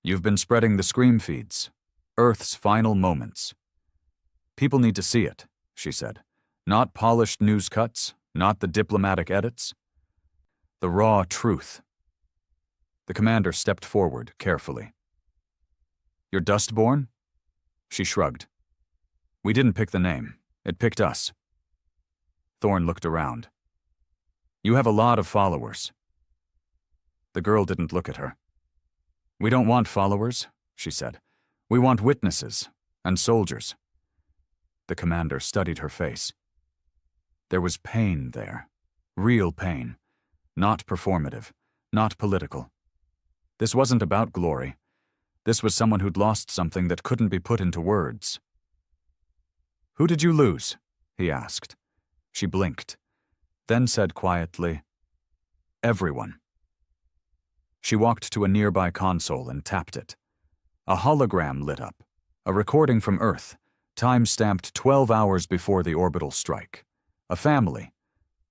"You've been spreading the scream feeds, Earth's final moments. People need to see it," she said. "Not polished news cuts, not the diplomatic edits. The raw truth." The commander stepped forward carefully. "You're Dustborn?" She shrugged. "We didn't pick the name. It picked us." Thorn looked around. "You have a lot of followers." The girl didn't look at her. "We don't want followers," she said. "We want witnesses, And soldiers. The commander studied her face. There was pain there. Real pain. Not performative. Not political. This wasn't about glory. This was someone who'd lost something that couldn't be put into words. "Who did you lose?" he asked. She blinked, then said quietly, "Everyone." She walked to a nearby console and tapped it. A hologram lit up, a recording from Earth, time-stamped 12 hours before the orbital strike. A family,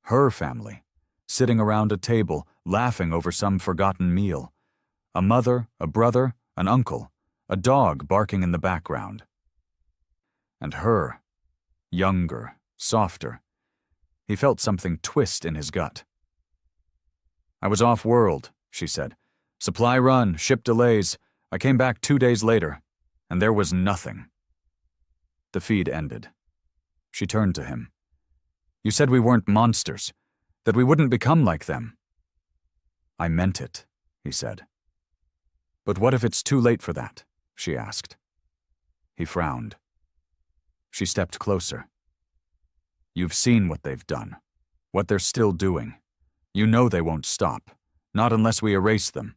her family, sitting around a table, laughing over some forgotten meal. A mother, a brother, an uncle, a dog barking in the background. And her, younger, softer. He felt something twist in his gut. "I was off-world," she said. "Supply run, ship delays. I came back 2 days later, and there was nothing." The feed ended. She turned to him. "You said we weren't monsters, that we wouldn't become like them." "I meant it," he said. "But what if it's too late for that?" she asked. He frowned. She stepped closer. "You've seen what they've done, what they're still doing. You know they won't stop, not unless we erase them."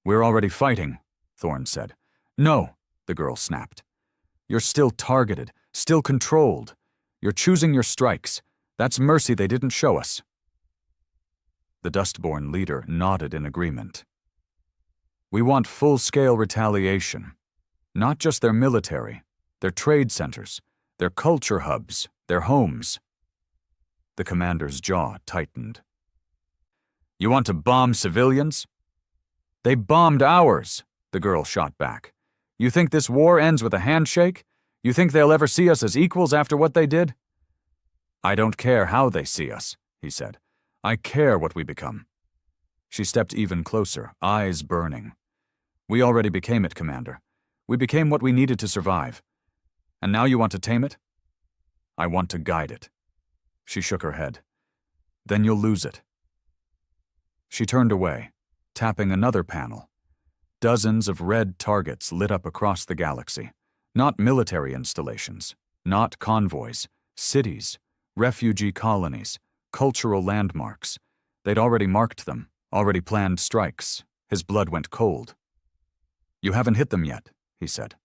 "We're already fighting," Thorne said. "No," the girl snapped. "You're still targeted, still controlled. You're choosing your strikes. That's mercy they didn't show us." The Dustborn leader nodded in agreement. "We want full-scale retaliation. Not just their military, their trade centers, their culture hubs, their homes." The commander's jaw tightened. "You want to bomb civilians?" "They bombed ours," the girl shot back. "You think this war ends with a handshake? You think they'll ever see us as equals after what they did?" "I don't care how they see us," he said. "I care what we become." She stepped even closer, eyes burning. "We already became it, Commander. We became what we needed to survive. And now you want to tame it?" "I want to guide it." She shook her head. "Then you'll lose it." She turned away, tapping another panel. Dozens of red targets lit up across the galaxy. Not military installations, not convoys, cities, refugee colonies, cultural landmarks. They'd already marked them, already planned strikes. His blood went cold. "You haven't hit them yet," he said.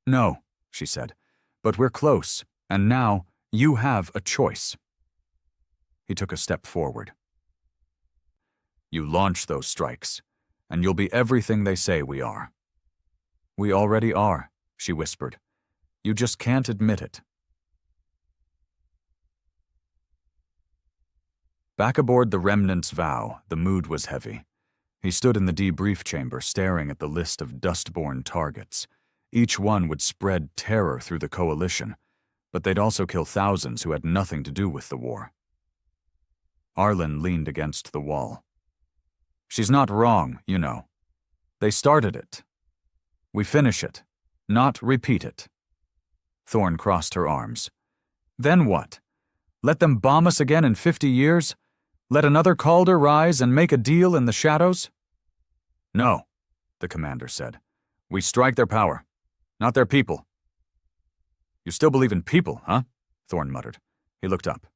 "No," she said, "but we're close, and now you have a choice." He took a step forward. "You launch those strikes, and you'll be everything they say we are." "We already are," she whispered. "You just can't admit it." Back aboard the Remnant's Vow, the mood was heavy. He stood in the debrief chamber staring at the list of Dustborn targets. Each one would spread terror through the coalition, but they'd also kill thousands who had nothing to do with the war. Arlen leaned against the wall. "She's not wrong, you know. They started it. We finish it, not repeat it." Thorne crossed her arms. "Then what? Let them bomb us again in 50 years? Let another Calder rise and make a deal in the shadows?" "No," the commander said. "We strike their power, not their people." "You still believe in people, huh?" Thorne muttered. He looked up.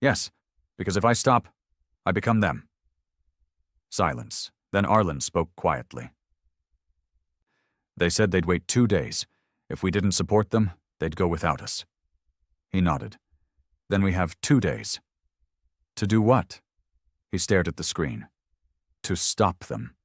"Yes, because if I stop, I become them." Silence. Then Arlen spoke quietly. "They said they'd wait 2 days. If we didn't support them, they'd go without us." He nodded. "Then we have 2 days." "To do what?" He stared at the screen. "To stop them."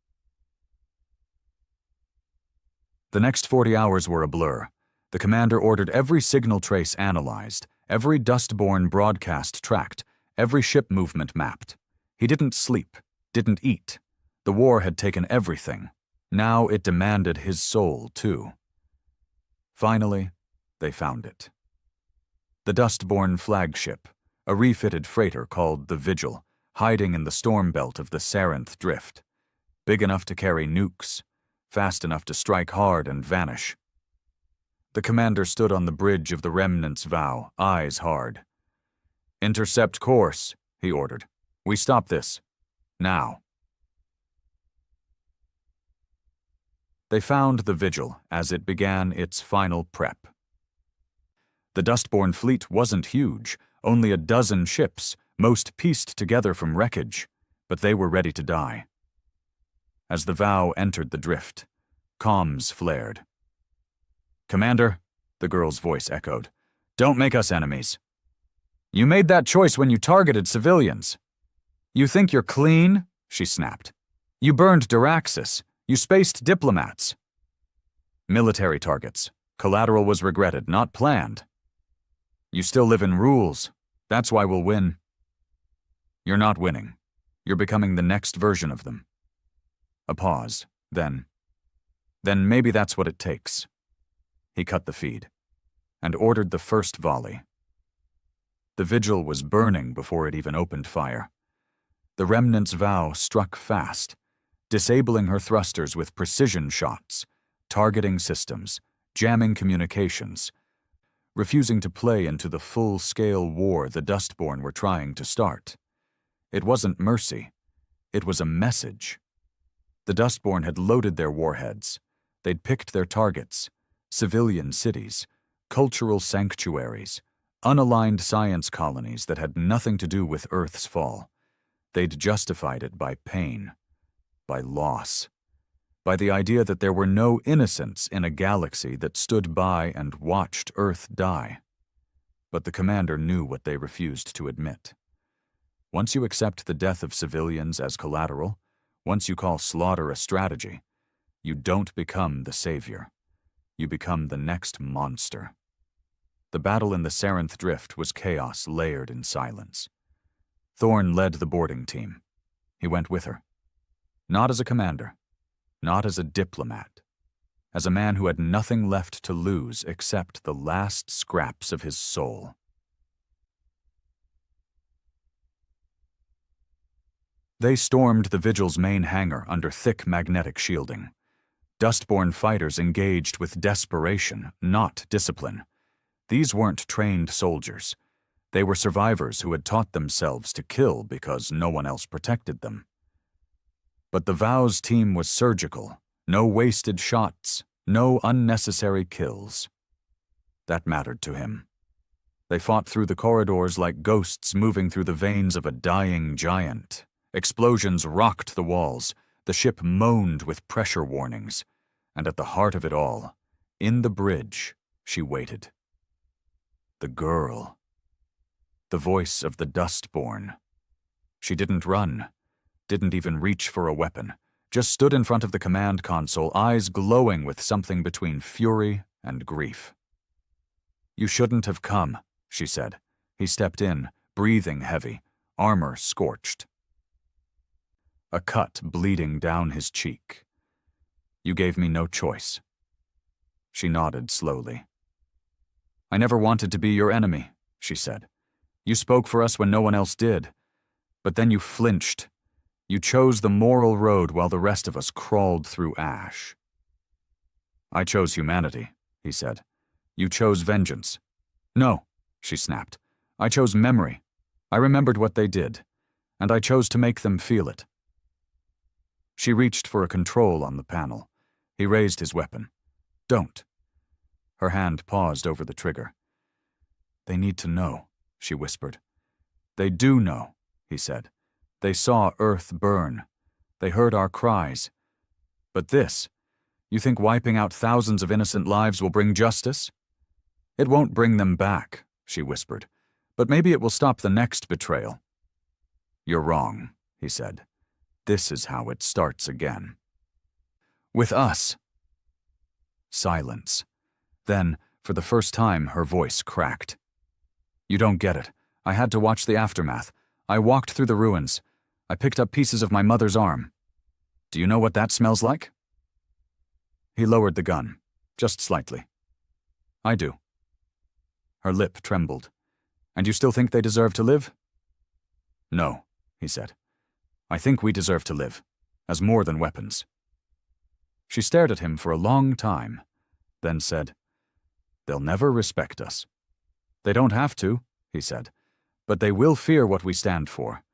The next 40 hours were a blur. The commander ordered every signal trace analyzed, every Dustborn broadcast tracked, every ship movement mapped. He didn't sleep, didn't eat. The war had taken everything. Now it demanded his soul, too. Finally, they found it. The Dustborn flagship, a refitted freighter called the Vigil, hiding in the storm belt of the Sarenth Drift. Big enough to carry nukes, fast enough to strike hard and vanish. The commander stood on the bridge of the Remnant's Vow, eyes hard. "Intercept course," he ordered. "We stop this. Now." They found the Vigil as it began its final prep. The Dustborn fleet wasn't huge, only a dozen ships, most pieced together from wreckage, but they were ready to die. As the Vow entered the drift, comms flared. "Commander," the girl's voice echoed, "don't make us enemies. You made that choice when you targeted civilians. You think you're clean?" she snapped. "You burned Duraxis. You spaced diplomats. Military targets. Collateral was regretted, not planned. You still live in rules. That's why we'll win. You're not winning. You're becoming the next version of them." A pause. Then maybe that's what it takes. He cut the feed and ordered the first volley. The Vigil was burning before it even opened fire. The Remnant's Vow struck fast, disabling her thrusters with precision shots, targeting systems, jamming communications, refusing to play into the full-scale war the Dustborn were trying to start. It wasn't mercy. It was a message. The Dustborn had loaded their warheads. They'd picked their targets: civilian cities, cultural sanctuaries, unaligned science colonies that had nothing to do with Earth's fall. They'd justified it by pain, by loss, by the idea that there were no innocents in a galaxy that stood by and watched Earth die. But the commander knew what they refused to admit. Once you accept the death of civilians as collateral, once you call slaughter a strategy, you don't become the savior. You become the next monster. The battle in the Sarenth Drift was chaos layered in silence. Thorn led the boarding team. He went with her. Not as a commander, not as a diplomat, as a man who had nothing left to lose except the last scraps of his soul. They stormed the Vigil's main hangar under thick magnetic shielding. Dustborn fighters engaged with desperation, not discipline. These weren't trained soldiers. They were survivors who had taught themselves to kill because no one else protected them. But the Vow's team was surgical. No wasted shots, no unnecessary kills. That mattered to him. They fought through the corridors like ghosts moving through the veins of a dying giant. Explosions rocked the walls. The ship moaned with pressure warnings. And at the heart of it all, in the bridge, she waited. The girl. The voice of the Dustborn. She didn't run, didn't even reach for a weapon, just stood in front of the command console, eyes glowing with something between fury and grief. "You shouldn't have come," she said. He stepped in, breathing heavy, armor scorched. A cut bleeding down his cheek. "You gave me no choice." She nodded slowly. "I never wanted to be your enemy," she said. "You spoke for us when no one else did. But then you flinched. You chose the moral road while the rest of us crawled through ash." "I chose humanity," he said. "You chose vengeance." "No," she snapped. "I chose memory. I remembered what they did, and I chose to make them feel it." She reached for a control on the panel. He raised his weapon. "Don't." Her hand paused over the trigger. "They need to know," she whispered. "They do know," he said. "They saw Earth burn. They heard our cries. But this, you think wiping out thousands of innocent lives will bring justice? It won't bring them back," she whispered. "But maybe it will stop the next betrayal." "You're wrong," he said. "This is how it starts again. With us." Silence. Then, for the first time, her voice cracked. "You don't get it. I had to watch the aftermath. I walked through the ruins. I picked up pieces of my mother's arm. Do you know what that smells like?" He lowered the gun, just slightly. "I do." Her lip trembled. "And you still think they deserve to live?" "No," he said. "I think we deserve to live, as more than weapons." She stared at him for a long time, then said, "They'll never respect us." "They don't have to," he said, "but they will fear what we stand for.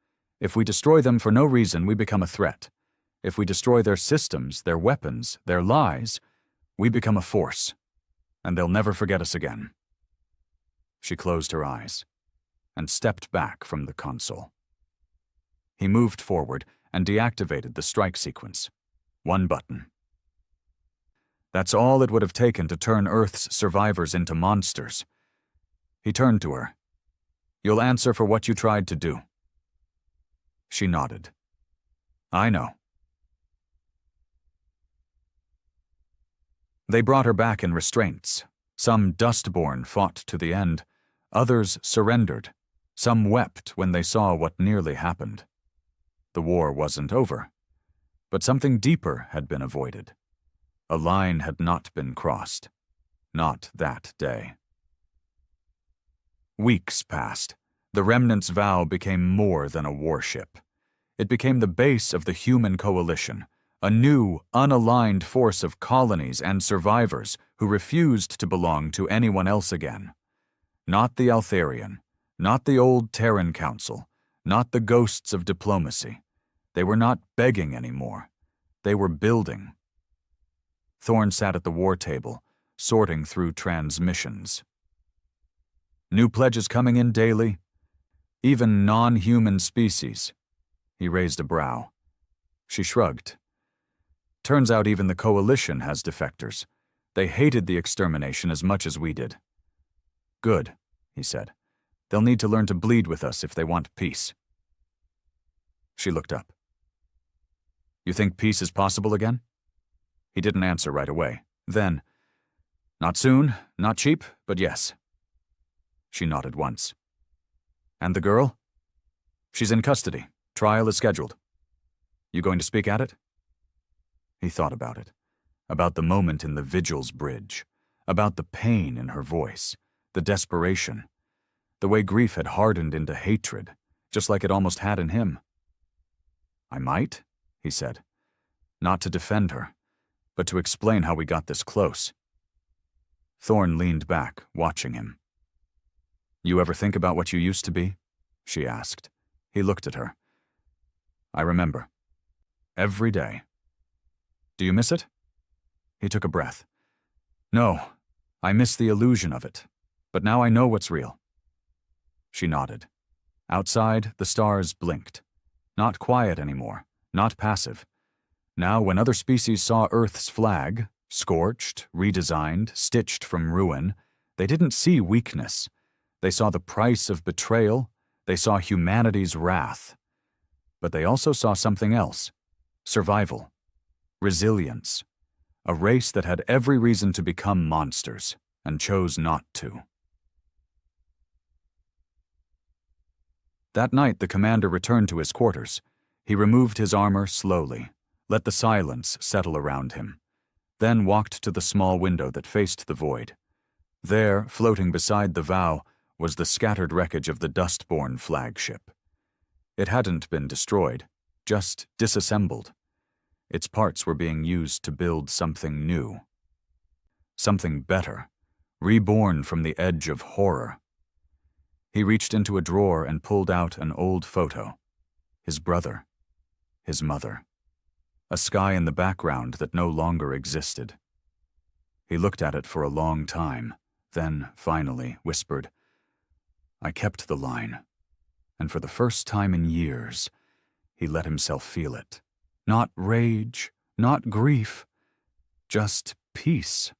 If we destroy them for no reason, we become a threat. If we destroy their systems, their weapons, their lies, we become a force, and they'll never forget us again. She closed her eyes and stepped back from the console. He moved forward and deactivated the strike sequence. One button. That's all it would have taken to turn Earth's survivors into monsters. He turned to her. You'll answer for what you tried to do. She nodded. I know. They brought her back in restraints. Some dustborn fought to the end. Others surrendered. Some wept when they saw what nearly happened. The war wasn't over, but something deeper had been avoided. A line had not been crossed. Not that day. Weeks passed. The Remnant's vow became more than a warship. It became the base of the human coalition, a new, unaligned force of colonies and survivors who refused to belong to anyone else again. Not the Altharian, not the old Terran Council, not the ghosts of diplomacy. They were not begging anymore. They were building. Thorn sat at the war table, sorting through transmissions. New pledges coming in daily? Even non-human species. He raised a brow. She shrugged. Turns out even the coalition has defectors. They hated the extermination as much as we did. Good, he said. They'll need to learn to bleed with us if they want peace. She looked up. You think peace is possible again? He didn't answer right away. Then, not soon, not cheap, but yes. She nodded once. And the girl? She's in custody. Trial is scheduled. You going to speak at it? He thought about it. About the moment in the Vigil's bridge. About the pain in her voice. The desperation. The way grief had hardened into hatred, just like it almost had in him. I might, he said. Not to defend her, but to explain how we got this close. Thorn leaned back, watching him. You ever think about what you used to be? She asked. He looked at her. I remember. Every day. Do you miss it? He took a breath. No, I miss the illusion of it, but now I know what's real. She nodded. Outside, the stars blinked. Not quiet anymore, not passive. Now, when other species saw Earth's flag, scorched, redesigned, stitched from ruin, they didn't see weakness. They saw the price of betrayal. They saw humanity's wrath. But they also saw something else. Survival. Resilience. A race that had every reason to become monsters, and chose not to. That night, the commander returned to his quarters. He removed his armor slowly, let the silence settle around him, then walked to the small window that faced the void. There, floating beside the vow, was the scattered wreckage of the dustborn flagship. It hadn't been destroyed, just disassembled. Its parts were being used to build something new. Something better, reborn from the edge of horror. He reached into a drawer and pulled out an old photo. His brother. His mother. A sky in the background that no longer existed. He looked at it for a long time, then, finally, whispered, I kept the line, and for the first time in years, he let himself feel it. Not rage, not grief, just peace.